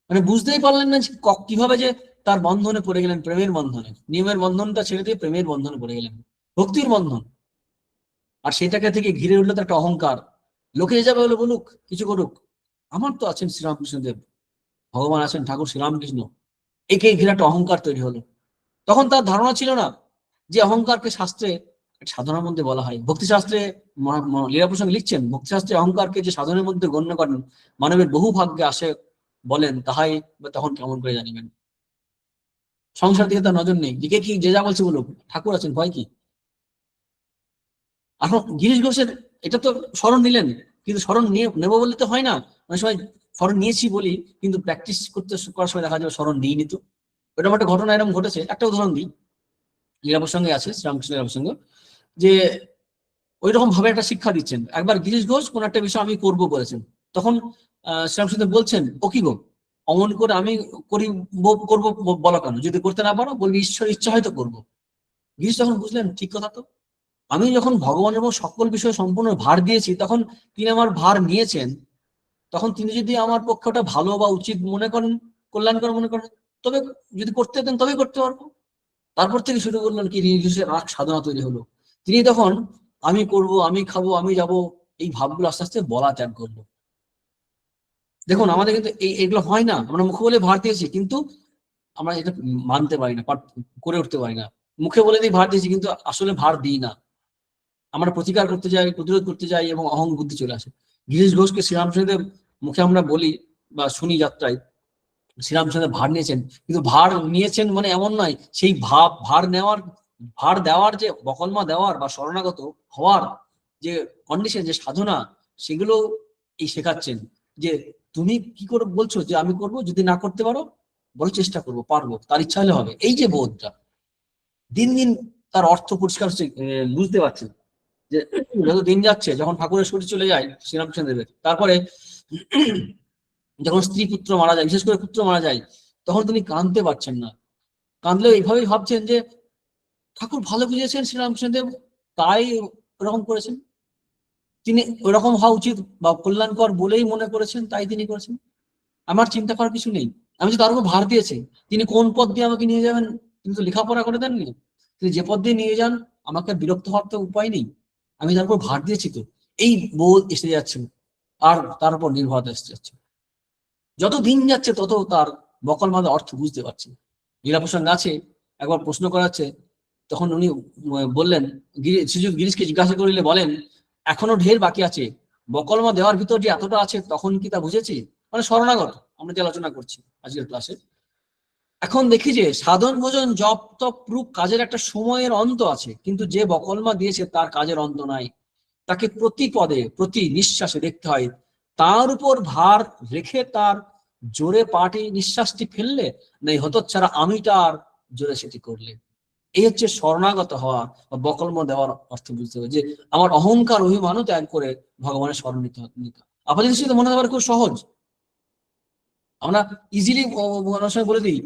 মানে বুঝতেই পারলেন না যে কিভাবে যে তার বন্ধনে পড়ে গেলেন, প্রেমের বন্ধনে। নিয়মের বন্ধনটা ছেড়ে দিয়ে প্রেমের বন্ধনে পড়ে গেলেন, ভক্তির বন্ধন। আর সেটাকে থেকে ঘিরে উঠলো তার একটা অহংকার। লোকে যে যাবে বলে বলুক, কিছু করুক, আমার তো আছেন শ্রীরামকৃষ্ণদেব, ভগবান আছেন ঠাকুর শ্রীরামকৃষ্ণ, একে ঘিরে একটা অহংকার তৈরি হলো। তখন তার ধারণা ছিল না যে অহংকারকে শাস্ত্রে সাধনার মধ্যে বলা হয়। ভক্তিশাস্ত্রে লীলা প্রসঙ্গ লিখছেন, ভক্তিশাস্ত্রে অহংকারকে যে সাধনের মধ্যে গণ্য করেন, মানবের বহু ভাগ্যে আসে বলেন, তাহাই তখন কেমন করে জানিবেন। সংসার দিকে তার নজর নেই, দিকে কি যে যা বলছে বলুক, ঠাকুর আছেন, ভয় কি। এখন গিরিশ ঘোষের এটা তো স্মরণ নিলেন, কিন্তু স্মরণ নিয়ে নেবো বললে তো হয় না। অনেক সময় স্মরণ নিয়েছি বলি, কিন্তু প্র্যাকটিস করতে করার সময় দেখা যাবে স্মরণ নিইনি। তো ওইরকম একটা ঘটনা এরকম ঘটেছে, একটা উদাহরণ দিই। লীলা প্রসঙ্গে আছে, শ্রীরামকৃষ্ণ লীলা প্রসঙ্গ, যে ওই রকম ভাবে একটা শিক্ষা দিচ্ছেন। একবার গিরিশ ঘোষ কোন একটা বিষয় আমি করব বলেছেন, তখন শ্রীরামকৃষ্ণ বলছেন, ও কি গো, অমন করে আমি করি করবো বলো কেন, যদি করতে না পারো বলবি ঈশ্বর ইচ্ছা হয়তো করবো। গিরিশ তখন বুঝলেন ঠিক কথা তো, আমি যখন ভগবানের উপর সকল বিষয়ে সম্পূর্ণ ভার দিয়েছি, তখন তিনি আমার ভার নিয়েছেন, তখন তিনি যদি আমার পক্ষে ওটা ভালো বা উচিত মনে করেন, কল্যাণকর মনে করেন, তবে যদি করতে দেন তবেই করতে পারবো। তারপর থেকে শুরু করলেন কি নিজের রাগ সাধনা তৈরি হলো। তিনি তখন আমি করব, আমি খাবো, আমি যাব, এই ভাবগুলো আস্তে আস্তে বলা ত্যাগ করলো। দেখুন আমাদের কিন্তু এগুলো হয় না, আমরা মুখে বলে ভার দিয়েছি, কিন্তু আমরা এটা মানতে পারি না, করে উঠতে পারি না। মুখে বলে দিই ভার দিয়েছি, কিন্তু আসলে ভার দিই না, আমরা প্রতিকার করতে যাই, প্রতিরোধ করতে যাই, এবং অহং বুদ্ধি চলে আসে। গিরিশ ঘোষকে শ্রীরামকৃষ্ণদেব মুখে আমরা বলি বা শুনি যাত্রায়, শ্রীরামকৃষ্ণদেব ভার নিয়েছেন, কিন্তু ভার নিয়েছেন মানে এমন নয়, সেই ভার নেওয়ার, ভার দেওয়ার যে বকলমা দেওয়ার বা শরণাগত হওয়ার যে কন্ডিশন, যে সাধনা, সেগুলো এই শেখাচ্ছেন। যে তুমি কি করে বলছো যে আমি করব, যদি না করতে পারো বলো চেষ্টা করবো, পারবো, তার ইচ্ছা হলে হবে। এই যে বোধটা দিন দিন তার অর্থ পরিষ্কার হচ্ছে, বুঝতে পারছেন যে যত দিন যাচ্ছে, যখন ঠাকুরের শরীর চলে যায় শ্রীরামকৃষ্ণ দেবের, তারপরে যখন স্ত্রী পুত্র মারা যায়, বিশেষ করে পুত্র মারা যায়, তখন তিনি কাঁদতে পারছেন না। কাঁদলেও এইভাবেই ভাবছেন যে ঠাকুর ভালো বুঝেছেন শ্রীরামকৃষ্ণদেব, তাই ওরকম করেছেন, তিনি ওরকম হওয়া উচিত বা কল্যাণকর বলেই মনে করেছেন, তাই তিনি করেছেন। আমার চিন্তা করার কিছু নেই। আমি যে তার উপর ভার দিয়েছি, তিনি কোন পথ দিয়ে আমাকে নিয়ে যাবেন, তিনি তো লেখাপড়া করে দেননি। তিনি যে পথ দিয়ে নিয়ে যান, আমাকে বিরক্ত হওয়ার তো উপায় নেই, আমি তার উপর ভার দিয়েছি তো। এই বোধ এসে যাচ্ছে, আর তার উপর নির্ভরতা এসে যাচ্ছে। যত দিন যাচ্ছে তত তার বকল মাদের অর্থ বুঝতে পারছে। লীলা প্রসঙ্গ আছে, একবার প্রশ্ন করাচ্ছে, তখন উনি বললেন, শ্রীযুক্ত গিরিশকে জিজ্ঞাসা করিলে বলেন, এখনো ঢের বাকি আছে, বকলমা দেওয়ার ভিতর যে এতটা আছে তখন কি তা বুঝেছি। মানে শরণাগত আমরা যে আলোচনা করছি আজকের ক্লাসে, এখন দেখি যে সাধন ভোজন জপ তপ রূপ কাজের একটা সময়ের অন্ত আছে, কিন্তু যে বকলমা দিয়েছে তার কাজের অন্ত নাই। তাকে প্রতি পদে প্রতি নিঃশ্বাসে দেখতে হয়, তার উপর ভার রেখে তার জোরে পাটি নিঃশ্বাসটি ফেললে নেই হতচ্ছাড়া আমিটার জোরে সেটি করলে। এই হচ্ছে শরণাগত হওয়া বা বকলম দেওয়ার অর্থ বুঝতে হবে, যে আমার অহংকার অভিমানও ত্যাগ করে ভগবানের শরণ নিতে নিতে। আপনাদের সাথে মনে হতে খুব সহজ, আমরা ইজিলি অনেক সময় বলে দিই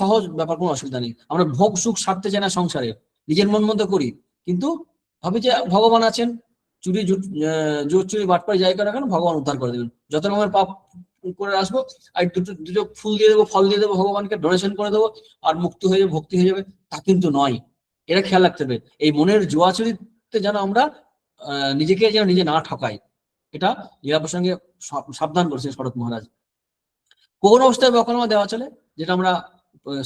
সহজ ব্যাপার, কোনো অসুবিধা নেই, আমরা ভোগ সুখ সারতে চাই না সংসারে, নিজের মন মতো করি, কিন্তু ভাবি যে ভগবান আছেন, চুরি জোর চুরি বাটপাই যাই করে কেন ভগবান উদ্ধার করে দেবেন, যত রকমের পাপ করে আসবো আর দুটো দুটো ফুল দিয়ে দেবো, ফল দিয়ে দেবো, ভগবানকে ডোনেশন করে দেবো, আর মুক্তি হয়ে যাবে, ভক্তি হয়ে যাবে। তা কিন্তু নয়, এটা খেয়াল রাখতে হবে। এই মনের জোয়াচুরিতে যেন আমরা নিজেকে যেন নিজে না ঠকায়, এটা লীলা প্রসঙ্গে সাবধান করেছেন শরৎ মহারাজ। কোন অবস্থায় বকলমা দেওয়া চলে, যেটা আমরা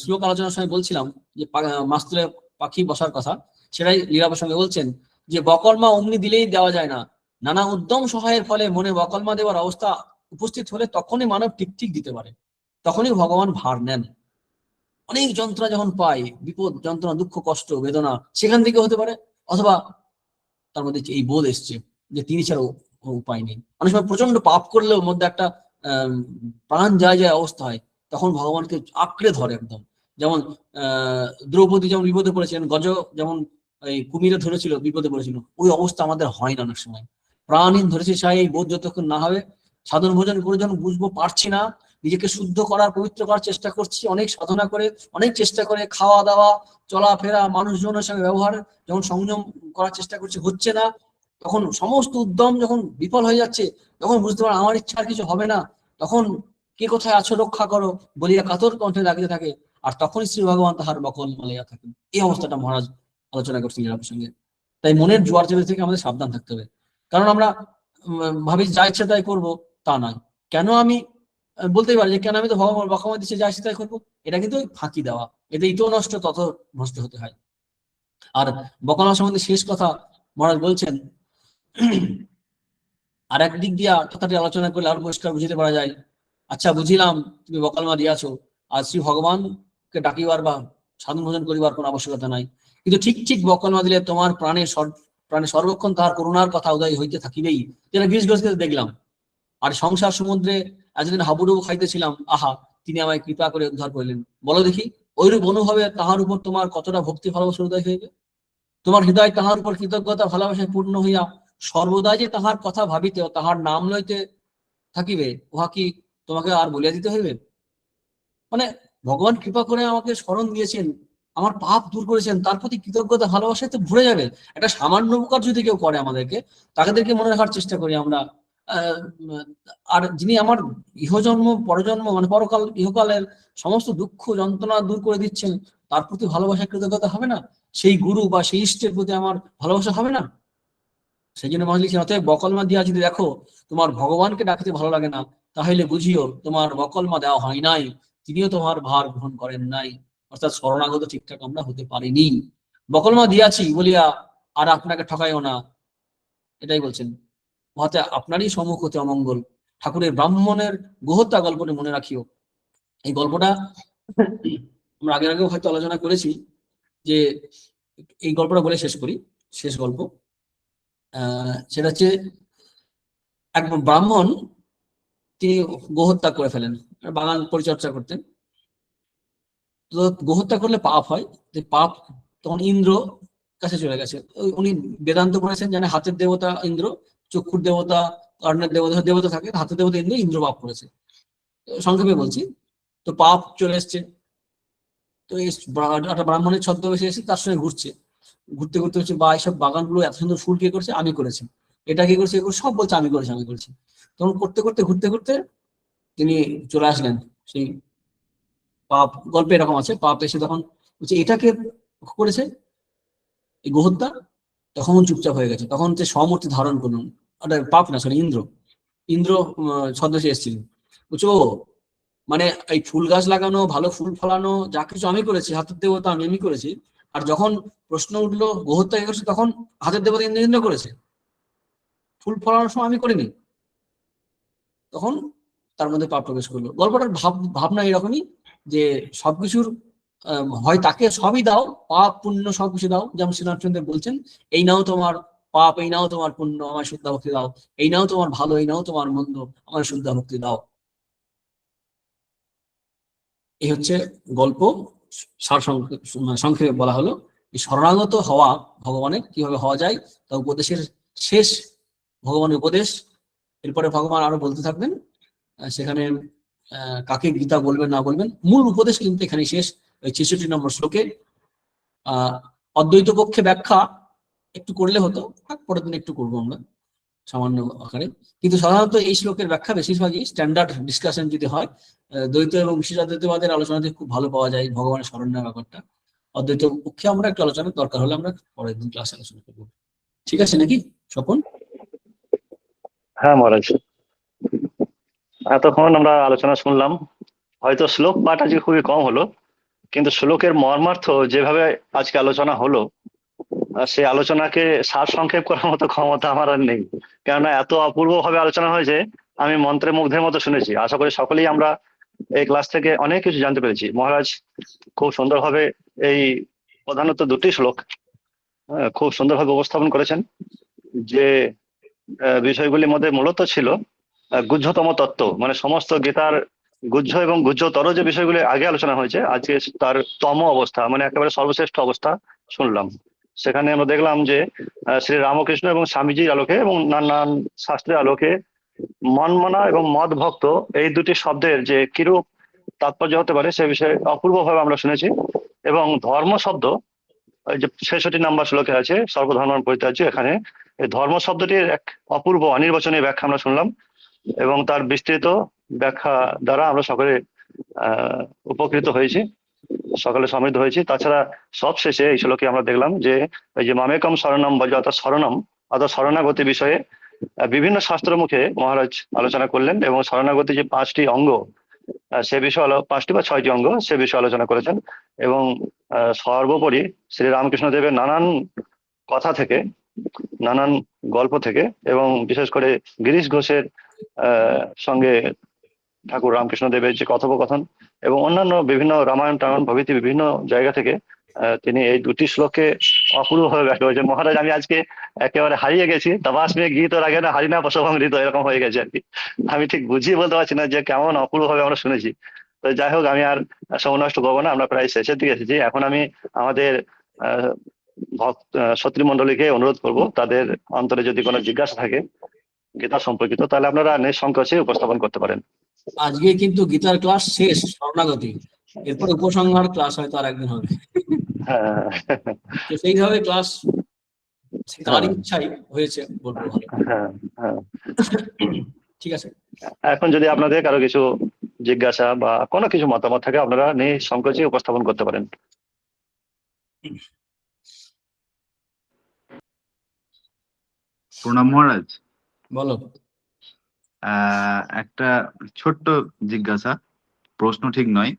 শ্লোক আলোচনার সময় বলছিলাম যে মাস্তুলে পাখি বসার কথা, সেটাই লীলা প্রসঙ্গে বলছেন যে বকলমা অমনি দিলেই দেওয়া যায় না, নানা উদ্যম সহায়ের ফলে মনে বকলমা দেওয়ার অবস্থা উপস্থিত হলে তখনই মানব ঠিক ঠিক দিতে পারে, তখনই ভগবান ভার নেন। অনেক যন্ত্রণা যখন পাই, বিপদ যন্ত্রণা দুঃখ কষ্ট বেদনা, সেখান থেকে হতে পারে, অথবা তার মধ্যে এই বোধ এসছে যে তিনি ছাড়া উপায় নেই। অনেক সময় প্রচন্ড পাপ করলেও মধ্যে একটা প্রাণ যায় যায় অবস্থা হয়, তখন ভগবানকে আঁকড়ে ধরে একদম। যেমন দ্রৌপদী যেমন বিপদে পড়েছিলেন, গজ যেমন এই কুমিরে ধরেছিল বিপদে পড়েছিল, ওই অবস্থা আমাদের হয় না অনেক সময়। প্রাণহীন ধরেছে সাই, এই বোধ যতক্ষণ না হবে, সাধন ভোজন করে যখন বুঝবো পারছি না, নিজেকে শুদ্ধ করার পবিত্র করার চেষ্টা করছি, অনেক সাধনা করে অনেক চেষ্টা করে খাওয়া দাওয়া চলাফেরা মানুষজনের সঙ্গে ব্যবহার যখন সংযম করার চেষ্টা করছি, হচ্ছে না, তখন সমস্ত উদ্যম যখন বিফল হয়ে যাচ্ছে, তখন বুঝতে পারো আমার ইচ্ছা আর কিছু হবে না, তখন কে কোথায় আছো রক্ষা করো বলিয়া কাতর কণ্ঠে ডাকিতে থাকে, আর তখনই শ্রী ভগবান তাহার বকল মালাইয়া থাকেন। এই অবস্থাটা মহারাজ আলোচনা করছেন লীলা প্রসঙ্গে। তাই মনের জোয়ার চেপে থেকে আমাদের সাবধান থাকতে হবে, কারণ আমরা ভাবি যা ইচ্ছা তাই করবো, তা নয়। কেন আমি বলতেই পারি যে কেন আমি তো ভগবান বকলমা দিচ্ছে যা ইচ্ছা তাই করবো, এটা কিন্তু ফাঁকি দেওয়া, এতে ইতো নষ্ট তত নষ্ট হতে হয়। আর বকলমা সম্বন্ধে শেষ কথা মহারাজ বলছেন, আর এক দিক দিয়া কথাটি আলোচনা করলে আরো পরিষ্কার বুঝতে পারা যায়। আচ্ছা বুঝিলাম তুমি বকলমা দিয়াছো, আর শ্রী ভগবানকে ডাকিবার বা সাধন ভোজন করিবার কোনো আবশ্যকতা নাই, কিন্তু ঠিক ঠিক বকলমা দিলে তোমার প্রাণে সর্বক্ষণ তাহার করুণার কথা উদয় হইতে থাকিবেই, যেটা গিরিশ ঘোষকে দেখলাম। আর সংসার সমুদ্রে এতদিন হাবুডুবু খাইতেছিলাম, আহা তিনি আমায় কৃপা করে উদ্ধার করিলেন। বলো দেখি, ওইরূপ অনুভবে তাহার উপর তোমার কতটা ভক্তি ভালোবাসা উদয় হইবে, তোমার হৃদয় তাহার উপর কৃতজ্ঞতা ভালোবাসায় পূর্ণ হইয়া সর্বদাই যে তাহার কথা ভাবিতে ও তাহার নাম লইতে থাকিবে, উহা কি তোমাকে আর বলিয়া দিতে হইবে? মানে ভগবান কৃপা করে আমাকে স্মরণ দিয়েছেন, আমার পাপ দূর করেছেন, তার প্রতি কৃতজ্ঞতা ভালোবাসায় তো ভরে যাবে। একটা সামান্য উপকার যদি কেউ করে আমাদেরকে, তাদেরকে মনে রাখার চেষ্টা করি আমরা। আহ আর যিনি আমার ইহজন্ম পরজন্ম মানে পরকাল ইহকালের সমস্ত দুঃখ যন্ত্রণা দূর করে দিচ্ছেন, তার প্রতি ভালোবাসা কৃতজ্ঞতা হবে না? সেই গুরু বা সেই ইষ্টের প্রতি আমার ভালোবাসা হবে না? সেই জন্য মহারাজ লিখছেন, অতএব বকলমা দিয়া যদি দেখো তোমার ভগবানকে ডাকতে ভালো লাগে না, তাহলে বুঝিও তোমার বকলমা দেওয়া হয় নাই, তিনিও তোমার ভার গ্রহণ করেন নাই, অর্থাৎ শরণাগত ঠিকঠাক আমরা হতে পারিনি। বকলমা দিয়াছি বলিয়া আর আপনাকে ঠকাইও না, এটাই বলছেন। মহাতে আপনারই সম্মুখ হতে অমঙ্গল। ঠাকুরের ব্রাহ্মণের গোহত্যা গল্পটি মনে রাখিও। এই গল্পটা আমরা আগেও হয়তো আলোচনা করেছি, যে এই গল্পটা বলে শেষ করি। শেষ গল্প সেটা হচ্ছে, এক ব্রাহ্মণ তিনি গোহত্যা করে ফেলেন, বাগান পরিচর্যা করতেন। তো গোহত্যা করলে পাপ হয়, যে পাপ তখন ইন্দ্র কাছে চলে গেছে। উনি বেদান্ত পড়েছেন, জানে হাতের দেবতা ইন্দ্র, চক্ষুর দেবতা, কর্ণের দেবতা দেবতা থাকে, হাতের দেবতা ইন্দ্র, ইন্দ্র পাপ করেছে, সংক্ষেপে বলছি। তো পাপ চলে এসছে, তো এই একটা ব্রাহ্মণের ছদ্মবেশে এসে তার সঙ্গে ঘুরছে, ঘুরতে ঘুরতে হচ্ছে, বা এইসব বাগানগুলো এত সুন্দর ফুল কে করছে, আমি করেছি, এটা কি করছে, সব বলছে আমি করেছি আমি করেছি। তখন করতে করতে ঘুরতে ঘুরতে তিনি চলে আসলেন সেই পাপ গল্পে, এরকম আছে, পাপ এসে তখন বলছে এটাকে করেছে এই গোহত্যা, তখন চুপচাপ হয়ে গেছে। তখন হচ্ছে সমূর্তি ধারণ করুন, ওটা পাপ না, সরি ইন্দ্র, ইন্দ্র ছদ্মবেশে এসেছিলেন। বুঝছো, মানে এই ফুল গাছ লাগানো, ভালো ফুল ফলানো, যা কিছু আমি করেছি, হাতের দেবতা আমি করেছি। আর যখন প্রশ্ন উঠলো গোহত্যা করছে, তখন হাতের দেবতা ইন্দ্র ইন্দ্র করেছে, ফুল ফলানোর সময় আমি করিনি। তখন তার মধ্যে পাপ প্রবেশ করলো। গল্পটার ভাবনা এরকমই, যে সবকিছুর হয় তাকে সবই দাও, পাপ পুণ্য সবকিছু দাও, যেমন শ্রীরামচন্দ্র বলছেন, এই নাও তোমার পাপ, এই নাও তোমার পুণ্য, আমার শুদ্ধা ভক্তি দাও, এই নাও তোমার ভালো, এই নাও তোমার মন্দ, আমার শুদ্ধা ভক্তি দাও। এই হচ্ছে গল্প, সার সংক্ষেপে বলা হলো। এই শরণাগত হওয়া ভগবানের কিভাবে হওয়া যায়, তা উপদেশের শেষ ভগবানের উপদেশ। এরপরে ভগবান আরো বলতে থাকবেন, সেখানে কাকে গীতা বলবেন না বলবেন, মূল উপদেশ কিন্তু এখানে শেষ। ওই ৬৬ নম্বর শ্লোকে অদ্বৈত পক্ষে ব্যাখ্যা একটু করলে হতো, পরের দিন একটু করবো আমরা সামান্য আকারে। কিন্তু সাধারণত এই শ্লোকের ব্যাখ্যা বেশিরভাগই স্ট্যান্ডার্ড ডিসকাশন যদি হয়, দ্বৈত এবং বিশেষাদ্বৈতবাদের আলোচনাতে খুব ভালো পাওয়া যায় ভগবানের স্মরণের ব্যাপারটা। অদ্বৈত পক্ষে আমরা একটু আলোচনা দরকার হলে আমরা পরের দিন ক্লাসে আলোচনা করবো। ঠিক আছে নাকি? স্বপন? হ্যাঁ মহারাজ, এতক্ষণ আমরা আলোচনা শুনলাম। হয়তো শ্লোক পাঠ আজকে খুবই কম হলো, কিন্তু শ্লোকের মর্মার্থ যেভাবে আজকে আলোচনা হলো, সেই আলোচনাকে সার সংক্ষেপ করার মতো ক্ষমতা আমার আর নেই। কেননা এত অপূর্ব ভাবে আলোচনা হয়েছে, আমি মন্ত্রে মুগ্ধের মতো শুনেছি। আশা করি সকলেই আমরা এই ক্লাস থেকে অনেক কিছু জানতে পেরেছি। মহারাজ খুব সুন্দরভাবে এই প্রধানত দুটি শ্লোক খুব সুন্দরভাবে উপস্থাপন করেছেন। যে বিষয়গুলির মধ্যে মূলত ছিল গুহ্যতম তত্ত্ব, মানে সমস্ত গীতার গুহ্য এবং গুহ্যতর যে বিষয়গুলি আগে আলোচনা হয়েছে, আজকে তার তম অবস্থা, মানে একেবারে সর্বশ্রেষ্ঠ অবস্থা শুনলাম। সেখানে আমরা দেখলাম যে শ্রী রামকৃষ্ণ এবং স্বামীজির আলোকে এবং নানান শাস্ত্রের আলোকে মনমনা এবং মদ ভক্ত এই দুটি শব্দের যে কিরূপ তাৎপর্য হতে পারে সে বিষয়ে অপূর্বভাবে আমরা শুনেছি। এবং ধর্ম শব্দ, ওই যে 66 নম্বর শ্লোকে আছে সর্বধর্ম পরিত্যাজ্য, এখানে এই ধর্ম শব্দটির এক অপূর্ব অনির্বচনীয় ব্যাখ্যা আমরা শুনলাম, এবং তার বিস্তৃত ব্যাখ্যা দ্বারা আমরা সকলে উপকৃত হয়েছি, সকলে সমৃদ্ধ হয়েছি। তাছাড়া সব শেষে এই শ্লোকে আমরা দেখলাম যে এই যে মামেকম শরণম বজ, অর্থাৎ শরণম অর্থাৎ শরণাগতি বিষয়ে বিভিন্ন শাস্ত্র মুখে মহারাজ আলোচনা করলেন, এবং শরণাগতি যে 5টি অঙ্গ, সে বিষয়ে 5টি বা 6টি অঙ্গ সে বিষয়ে আলোচনা করেছেন। এবং সর্বোপরি শ্রী রামকৃষ্ণ দেবের নানান কথা থেকে, নানান গল্প থেকে, এবং বিশেষ করে গিরিশ ঘোষের সঙ্গে ঠাকুর রামকৃষ্ণ দেবের যে কথোপকথন, এবং অন্যান্য বিভিন্ন রামায়ণ টামায়ণ প্রভৃতি বিভিন্ন জায়গা থেকে তিনি এই দুটি শ্লোককে অপূর্বভাবে ব্যাখ্যা করেছেন। মহারাজ আমি আজকে একেবারে হারিয়ে গেছি, দাবাস মেয়ে গীত লাগে না হারিনা পশভঙ্গিত, এরকম হয়ে গেছে আর কি। আমি ঠিক বুঝিয়ে বলতে পারছি না যে কেমন অপূর্বভাবে আমরা শুনেছি। তো যাই হোক, আমি আর সময় নষ্ট করবো না, আমরা প্রায় শেষের দিকে এসেছি। এখন আমি আমাদের ভক্ত শত্রুমণ্ডলীকে অনুরোধ করব, তাদের অন্তরে যদি কোনো জিজ্ঞাসা থাকে গীতা সম্পর্কিত, তাহলে আপনারা নিঃসংকোচে উপস্থাপন করতে পারেন। আজকে কিন্তু গীতার ক্লাস শেষ, শরণাগতি, এরপর উপসংহার ক্লাস হয়তো আর একদিন হবে। হ্যাঁ তো সেইভাবে ক্লাস তার ইচ্ছাই হয়েছে, বলবো ভালো। হ্যাঁ হ্যাঁ, ঠিক আছে। এখন যদি আপনাদের কারো কিছু জিজ্ঞাসা বা কোনো কিছু মতামত থাকে, আপনারা নিঃসংকোচে উপস্থাপন করতে পারেন। প্রণাম মহারাজ। বলো। একটা ছোট্ট জিজ্ঞাসা, প্রশ্ন ঠিক নয়।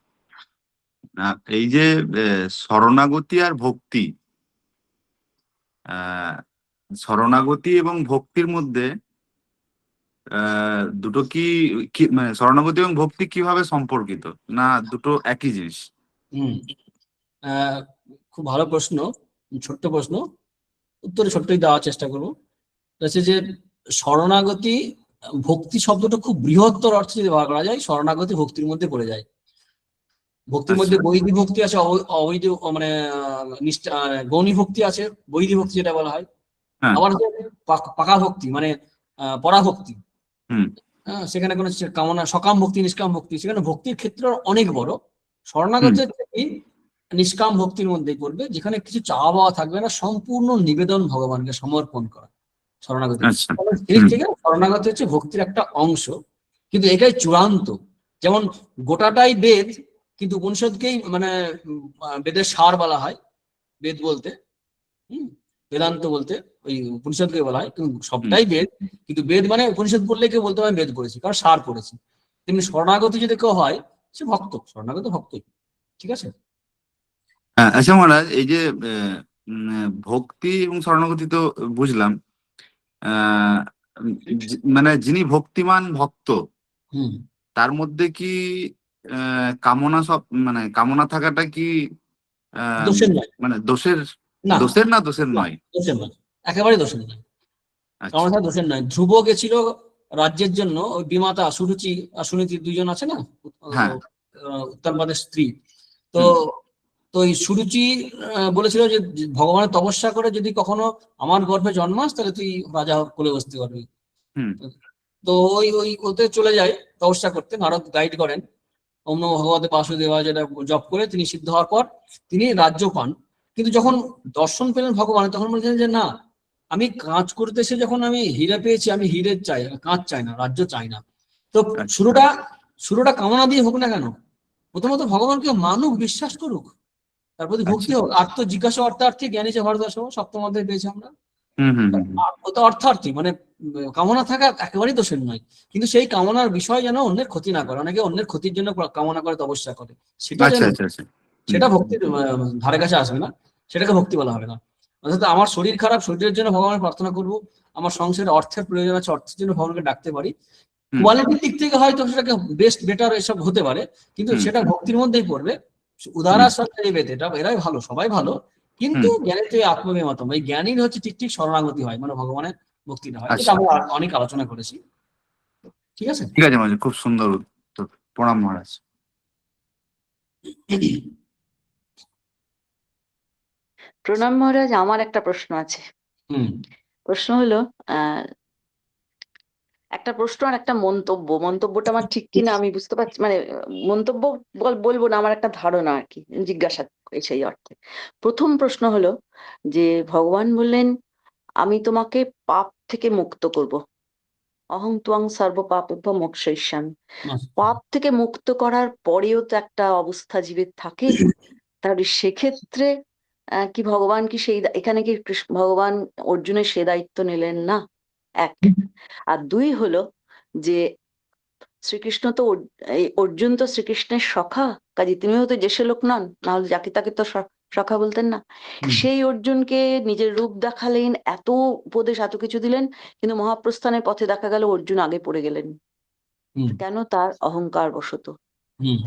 এই যে শরণাগতি আর ভক্তি, শরণাগতি এবং ভক্তির মধ্যে দুটো কি মানে শরণাগতি এবং ভক্তি কিভাবে সম্পর্কিত, না দুটো একই জিনিস? খুব ভালো প্রশ্ন, ছোট্ট প্রশ্ন, উত্তরে ছোট্টই দেওয়ার চেষ্টা করবো। হচ্ছে যে শরণাগতি ভক্তি শব্দটা খুব বৃহত্তর অর্থে যদি ব্যবহার করা যায়, শরণাগতি ভক্তির মধ্যে পড়ে যায়। ভক্তির মধ্যে বৈধি ভক্তি আছে, অবৈধ মানে গৌণী ভক্তি আছে, বৈধি ভক্তি যেটা বলা হয়। আবার পাকা ভক্তি মানে পরাভক্তি, সেখানে কোনো কামনা, সকাম ভক্তি, নিষ্কাম ভক্তি, সেখানে ভক্তির ক্ষেত্র অনেক বড়। শরণাগতি নিষ্কাম ভক্তির মধ্যেই পড়বে, যেখানে কিছু চাওয়া পাওয়া থাকবে না, সম্পূর্ণ নিবেদন ভগবানকে সমর্পণ করা শরণাগতি। থেকে শরণাগতি হচ্ছে ভক্তির একটা অংশ, কিন্তু এটাই চূড়ান্ত। যেমন গোটাটাই বেদ, কিন্তু উপনিষদকেই মানে বেদের সার বলা হয়, বেদ বলতে বেদান্ত বলতে ওই উপনিষদকে বলা হয়, কিন্তু সবটাই বেদ। কিন্তু বেদ মানে উপনিষদ পড়লে কেউ বলতে আমি বেদ পড়েছি, কারণ সার পড়েছি। তেমনি শরণাগতি যদি কেউ হয়, সে ভক্ত, শরণাগত ভক্তই। ঠিক আছে। আচ্ছা মহারাজ, এই যে ভক্তি এবং শরণাগতি তো বুঝলাম, মানে যিনি ভক্তিমান ভক্ত, তার মধ্যে কি কামনা সব মানে কামনা থাকাটা কি দোষের নয়? মানে দোষের না দোষের নয়? দোষের নয়, একেবারে দোষের নয়। কামনা দোষের নয়। ধ্রুব গেছিল রাজ্যের জন্য, ওই বিমাতা সুরুচি আর সুনীতি দুইজন আছে না, উত্তরপ্রদেশ স্ত্রী। তো ওই সুরুচি বলেছিল যে ভগবানের তপস্যা করে যদি কখনো আমার গর্ভে জন্মাস, তাহলে তুই রাজা কোলে বসতে পারবি। তো ওই ওতে চলে যায় তপস্যা করতে, নারদ গাইড করেন, ওম নমো ভগবতে বাসুদেবা যেটা জপ করে তিনি সিদ্ধ হওয়ার পর তিনি রাজ্য পান। কিন্তু যখন দর্শন পেলেন ভগবান, তখন বলছেন যে না, আমি কাজ করতে এসে যখন আমি হীরা পেয়েছি, আমি হীরে চাই, কাজ চাই না, রাজ্য চাই না। তো শুরুটা কামনা দিয়ে হোক না কেন, প্রথমত ভগবানকে মানুক, বিশ্বাস করুক, তার প্রতি ভক্তি হোক। আত্ম জিজ্ঞাসা অর্থার্থে জ্ঞানী যে ভারতবর্ষ, সপ্তম অধ্যায় পেয়েছি আমরা। হুম হুম হুম হুম। ওটা অর্থার্থী, মানে কামনা থাকা একেবারেই দোষের নয়, কিন্তু সেই কামনার বিষয় যেন অন্যের ক্ষতি না করে। অনেকে অন্যের ক্ষতির জন্য কামনা করে, তপস্যা করে, সেটা আচ্ছা যেন, আচ্ছা আচ্ছা। হুম সেটা ভক্তির ধারে কাছে আসবে না, সেটাকে ভক্তি বলা হবে না। অর্থাৎ আমার শরীর খারাপ, শরীরের জন্য ভগবানের প্রার্থনা করব, আমার সংসারে অর্থের প্রয়োজন আছে, অর্থের জন্য ভগবানকে ডাকতে পারি, হুম কোয়ালিটির দিক থেকে হয়তো সেটাকে বেস্ট বেটার এসব হতে পারে, কিন্তু হুম সেটা ভক্তির মধ্যেই পড়বে। উদারা হুম সরকারি বেদ, এটা এরাই ভালো, সবাই ভালো, কিন্তু হুম। জ্ঞানীতে আত্মবিমতম, এই জ্ঞানীর হচ্ছে ঠিক ঠিক শরণাগতি হয়, মানে ভগবানের ভক্তিটা হয়। এটা আচ্ছা, আমরা অনেক আলোচনা করেছি, ঠিক আছে। ঠিক আছে মহারাজ, খুব সুন্দর উত্তর। প্রণাম মহারাজ। প্রণাম মহারাজ, আমার একটা প্রশ্ন আছে। হুম প্রশ্ন হলো, আহ একটা প্রশ্ন আর একটা মন্তব্য। মন্তব্যটা আমার ঠিক কিনা আমি বুঝতে পারছি, মানে মন্তব্য বলবো না, আমার একটা ধারণা আর কি, জিজ্ঞাসা সেই অর্থে। প্রথম প্রশ্ন হলো যে ভগবান বললেন আমি তোমাকে পাপ থেকে মুক্ত করব, অহং ত্বং সর্ব পাপেভ্য মোক্ষয়িষ্যামি। পাপ থেকে মুক্ত করার পরেও তো একটা অবস্থা জীবের থাকে, তাহলে সেক্ষেত্রে কি ভগবান কি সেই এখানে কি ভগবান অর্জুনের সে দায়িত্ব নিলেন না? এক। আর দুই হলো যে শ্রীকৃষ্ণ তো এই অর্জুন তো শ্রীকৃষ্ণের সখা, কাজে তিনিও তো যে সে লোক নন, না হলে যাকে তাকে তো সখা বলতেন না। সেই অর্জুনকে নিজের রূপ দেখালেন, এত উপদেশ এত কিছু দিলেন, কিন্তু মহাপ্রস্থানের পথে দেখা গেল অর্জুন আগে পড়ে গেলেন। কেন? তার অহংকার বশত।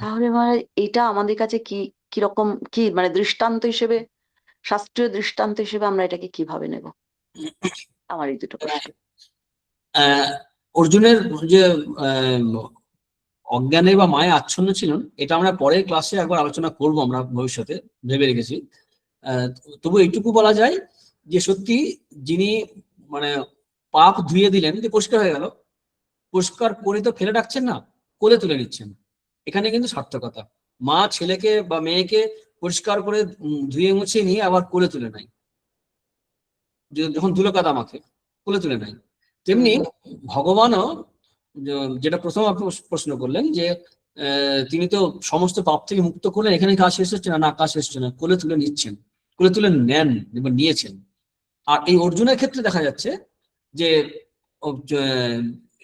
তাহলে মানে এটা আমাদের কাছে কি কিরকম, কি মানে দৃষ্টান্ত হিসেবে, শাস্ত্রীয় দৃষ্টান্ত হিসেবে আমরা এটাকে কিভাবে নেব? আমার এই দুটো প্রশ্ন। অর্জুনের যে অজ্ঞানে বা মায়ে আচ্ছন্ন ছিলেন, এটা আমরা পরের ক্লাসে একবার আলোচনা করব, আমরা ভবিষ্যতে ভেবে রেখেছি। তবু এইটুকু বলা যায় যে সত্যি যিনি মানে পাপ ধুয়ে দিলেন, যে পরিষ্কার হয়ে গেল, পরিষ্কার করে তো ফেলে রাখছেন না, কোলে তুলে নিচ্ছেন। এখানে কিন্তু সার্থকতা, মা ছেলেকে বা মেয়েকে পরিষ্কার করে ধুয়ে মুছে নিয়ে আবার কোলে তুলে নেয়, যখন ধুলো কাদা মাখে কোলে তুলে নেয়। তেমনি ভগবানও, যেটা প্রথম আপনি প্রশ্ন করলেন যে তিনি তো সমস্ত পাপ থেকে মুক্ত করলেন, এখানে কাজ শেষ হচ্ছে না, না কাজ শেষ হচ্ছে না, কোলে তুলে নিচ্ছেন, কোলে তুলে নেন এবং নিয়েছেন। আর এই অর্জুনের ক্ষেত্রে দেখা যাচ্ছে যে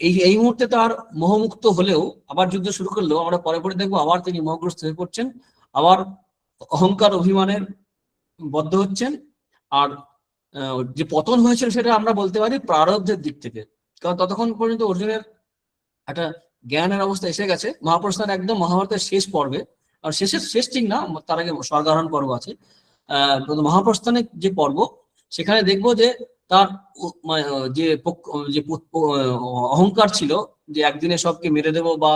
এই এই মুহূর্তে তার মোহমুক্ত হলেও আবার যুদ্ধ শুরু করলেও আমরা পরে পরে দেখবো আবার তিনি মোহগ্রস্ত হয়ে পড়ছেন, আবার অহংকার অভিমানের বদ্ধ হচ্ছেন। আর যে পতন হয়েছিল সেটা আমরা বলতে পারি প্রারব্ধের দিক থেকে, কারণ ততক্ষণ পর্যন্ত অর্জুনের একটা জ্ঞানের অবস্থা এসে গেছে। মহাপ্রস্থান একদম মহাভারতের শেষ পর্বে, আর শেষ ঠিক না, তার আগে স্বর্গারোহণ পর্ব আছে। মহাপ্রস্থানের যে পর্ব, সেখানে দেখবো যে তার যে অহংকার ছিল, যে একদিনে সবকে মেরে দেবো বা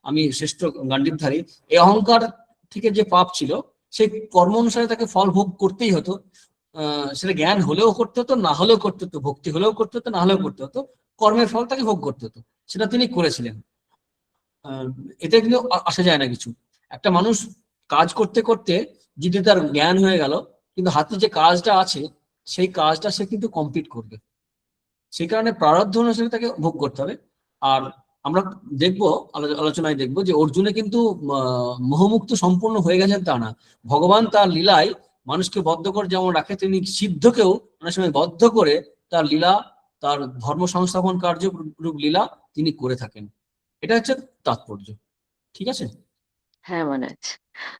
আমি শ্রেষ্ঠ গান্ডীবধারী, এই অহংকার থেকে যে পাপ ছিল, সেই কর্ম অনুসারে তাকে ফল ভোগ করতেই হতো। সেটা জ্ঞান হলেও করতে হতো, না হলেও করতে হতো, ভক্তি হলেও করতে হতো, না হলেও করতে হতো, কর্মের ফল তাকে ভোগ করতে হতো, সেটা তিনি করেছিলেন। এতে কিন্তু আসা যায় না কিছু। একটা মানুষ কাজ করতে করতে যদি তার জ্ঞান হয়ে গেল, কিন্তু হাতে যে কাজটা আছে সেই কাজটা সে কিন্তু কমপ্লিট করবে, সেই কারণে প্রারব্ধ অনুসারে তাকে ভোগ করতে হবে। আর আমরা দেখবো, আলোচনায় দেখবো যে অর্জুনে কিন্তু মোহমুক্ত সম্পূর্ণ হয়ে গেছেন তা না। ভগবান তার লীলায় মানুষকে বদ্ধ করে যেমন রাখে, তিনি সিদ্ধকেও অনেক সময় বদ্ধ করে তার লীলা, তার ধর্ম সংস্থাপন কার্য রূপ লীলা তিনি করে থাকেন। এটা হচ্ছে তাৎপর্য, ঠিক আছে। হ্যাঁ মহারাজ,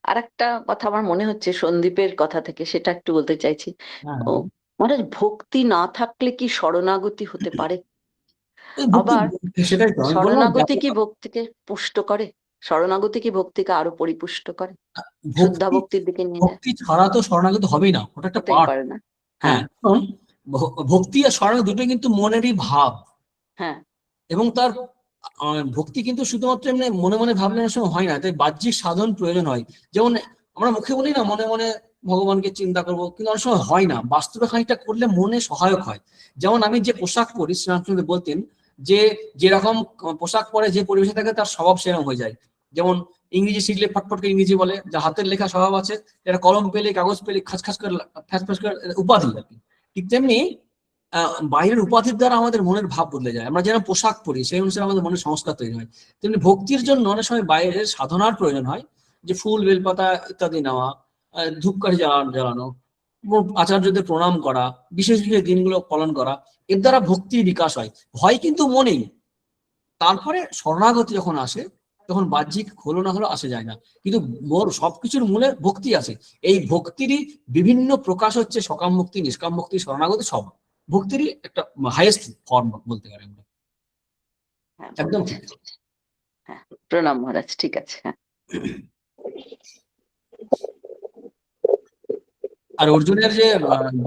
আর একটা কথা আমার মনে হচ্ছে সন্দীপের কথা থেকে, সেটা একটু বলতে চাইছি। হ্যাঁ, ও মহারাজ, ভক্তি না থাকলে কি শরণাগতি হতে পারে? আবার সেটাই তো আমি বললাম, শরণাগতি কি ভক্তিকে পুষ্ট করে? শরণাগতি কি ভক্তিকে আরো পরিপুষ্ট করে, শুদ্ধা ভক্তি ভক্তির দিকে নিয়ে যায়? ভক্তি ছাড়া তো শরণাগত হবেই না, ওটা একটা হতেই পার্ট। পারে না। হ্যাঁ, হ্যাঁ। কারণ ভক্তি আর শরণাগতি দুটোই কিন্তু মনেরই ভাব, হ্যাঁ। এবং তার ভক্তি কিন্তু শুধুমাত্র এমনি মনে মনে ভাবলে অনেক সময় হয় না, তাই বাহ্যিক সাধন প্রয়োজন হয়। যেমন আমরা মুখে বলি না মনে মনে ভগবানকে চিন্তা করবো, কিন্তু অনেক সময় হয় না, বাস্তবে খানিকটা করলে মনে সহায়ক হয়। যেমন আমি যে পোশাক পরি, শ্রীরামচন্দ্র বলতেন যে যেরকম পোশাক পরে যে পরিবেশে থাকে তার স্বভাব সেরকম হয়ে যায়। যেমন ইংরেজি শিখলে ফটফট করে ইংরেজি বলে, যা হাতের লেখা স্বভাব আছে, যারা কলম পেলে কাগজ পেলে খাস খাস করে ফ্যাস ফ্যাস করে উপাধি আর কি। ঠিক তেমনি বাইরের উপাধির দ্বারা আমাদের মনের ভাব বদলে যায়। আমরা যেন পোশাক পরি সেই অনুসারে আমাদের মনের সংস্কার তৈরি হয়। তেমনি ভক্তির জন্য অনেক সময় বাইরের সাধনার প্রয়োজন হয়, যে ফুল বেলপাতা ইত্যাদি নেওয়া, ধূপকাঠি জ্বালানো, আচার্যদের প্রণাম করা, বিশেষ বিশেষ দিনগুলো পালন করা, এর দ্বারা ভক্তির বিকাশ হয়। হয় কিন্তু মনেই। তারপরে শরণাগতি যখন আসে তখন বাহ্যিক হলো না হলো আসে যায় না, কিন্তু সবকিছুর মূলে ভক্তি আছে। এই ভক্তিরই বিভিন্ন প্রকাশ হচ্ছে সকাম মুক্তি, নিষ্কাম মুক্তি, শরণাগতি, সব ভক্তিরই একটা হাইয়েস্ট ফর্ম বলতে পারি আমরা। হ্যাঁ, একদম বলেছেন। ঠিক। হ্যাঁ, প্রণাম মহারাজ, ঠিক আছে। হ্যাঁ, আর অর্জুনের যে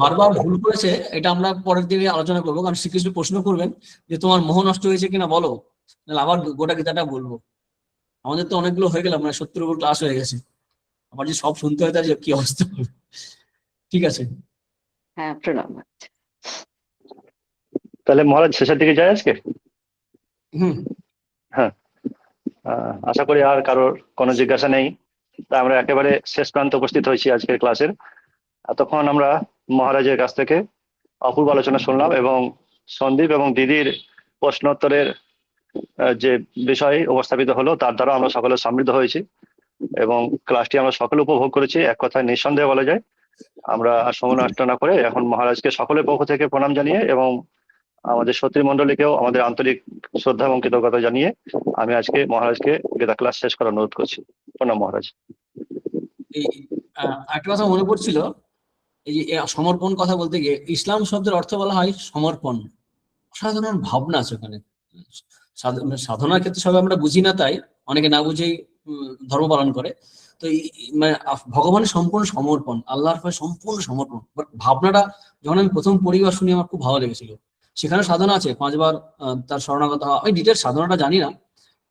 বারবার ভুল করেছে, এটা আমরা পরের দিনে আলোচনা করবো, কারণ শ্রীকৃষ্ণ প্রশ্ন করবেন যে তোমার মোহ নষ্ট হয়েছে কিনা বলো, নাহলে আবার গোটা গীতাটা বলবো। আমাদের তো অনেকগুলো হয়ে গেল, মানে 70 ক্লাস হয়ে গেছে, আবার যে সব শুনতে হয় তার যে কি অবস্থা হবে। ঠিক আছে। হ্যাঁ, প্রণাম মহারাজ। তাহলে মহারাজ শেষের দিকে যায় আজকে। হুম। হ্যাঁ, আশা করি আর কারোর কোনো জিজ্ঞাসা নেই। তা আমরা একেবারে শেষ প্রান্তে উপস্থিত হয়েছি আজকের ক্লাসের। এতক্ষণ আমরা মহারাজের কাছ থেকে অপূর্ব আলোচনা শুনলাম, এবং সন্দীপ এবং দিদির প্রশ্নোত্তরের যে বিষয় উপস্থাপিত হলো তার দ্বারা আমরা সকলে সমৃদ্ধ হয়েছি, এবং ক্লাসটি আমরা সকলে উপভোগ করেছি। এক কথায় নিঃসন্দেহে বলা যায়। আমরা আর সময় নষ্ট না করে এখন মহারাজকে সকলের পক্ষ থেকে প্রণাম জানিয়ে এবং আমাদের সতী মণ্ডলীকেও আমাদের আন্তরিক শ্রদ্ধা এবং কৃতজ্ঞতা জানিয়ে আমি আজকে মহারাজকে গীতা ক্লাস শেষ করার অনুরোধ করছি। প্রণাম মহারাজ। এই একটা কথা মনে পড়ছিল, এই যে সমর্পণ কথা বলতে গিয়ে ইসলাম শব্দের অর্থ বলা হয় সমর্পণ। অসাধারণ ভাবনা আছে ওখানে। সাধনার ক্ষেত্রে সবাই আমরা বুঝি না, তাই অনেকে না বুঝেই ধর্ম পালন করে। তো মানে ভগবানের সম্পূর্ণ সমর্পণ, আল্লাহর পায়ে সম্পূর্ণ সমর্পণ, বাট ভাবনাটা যখন আমি প্রথম পড়ি বা শুনি আমার খুব ভালো লেগেছিল। সেখানে সাধনা আছে 5বার তার শরণাগত হওয়া। আমি ডিটেল সাধনাটা জানি না,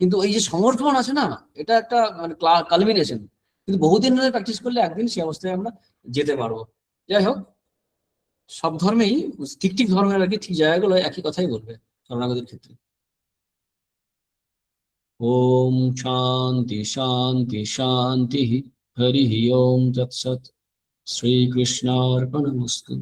কিন্তু এই যে সমর্পণ আছে না, এটা একটা মানে কালমিনেশন। কিন্তু বহুদিন ধরে প্র্যাকটিস করলে একদিন সেই অবস্থায় আমরা যেতে পারবো। যাই হোক, সব ধর্মেই ঠিক ঠিক ধর্মের আর কি ঠিক জায়গাগুলো একই কথাই বলবে শরণাগতির ক্ষেত্রে। ওম শান্তি শান্তি শান্তি। হরি ওম তৎসৎ। শ্রীকৃষ্ণার্পণমস্তু।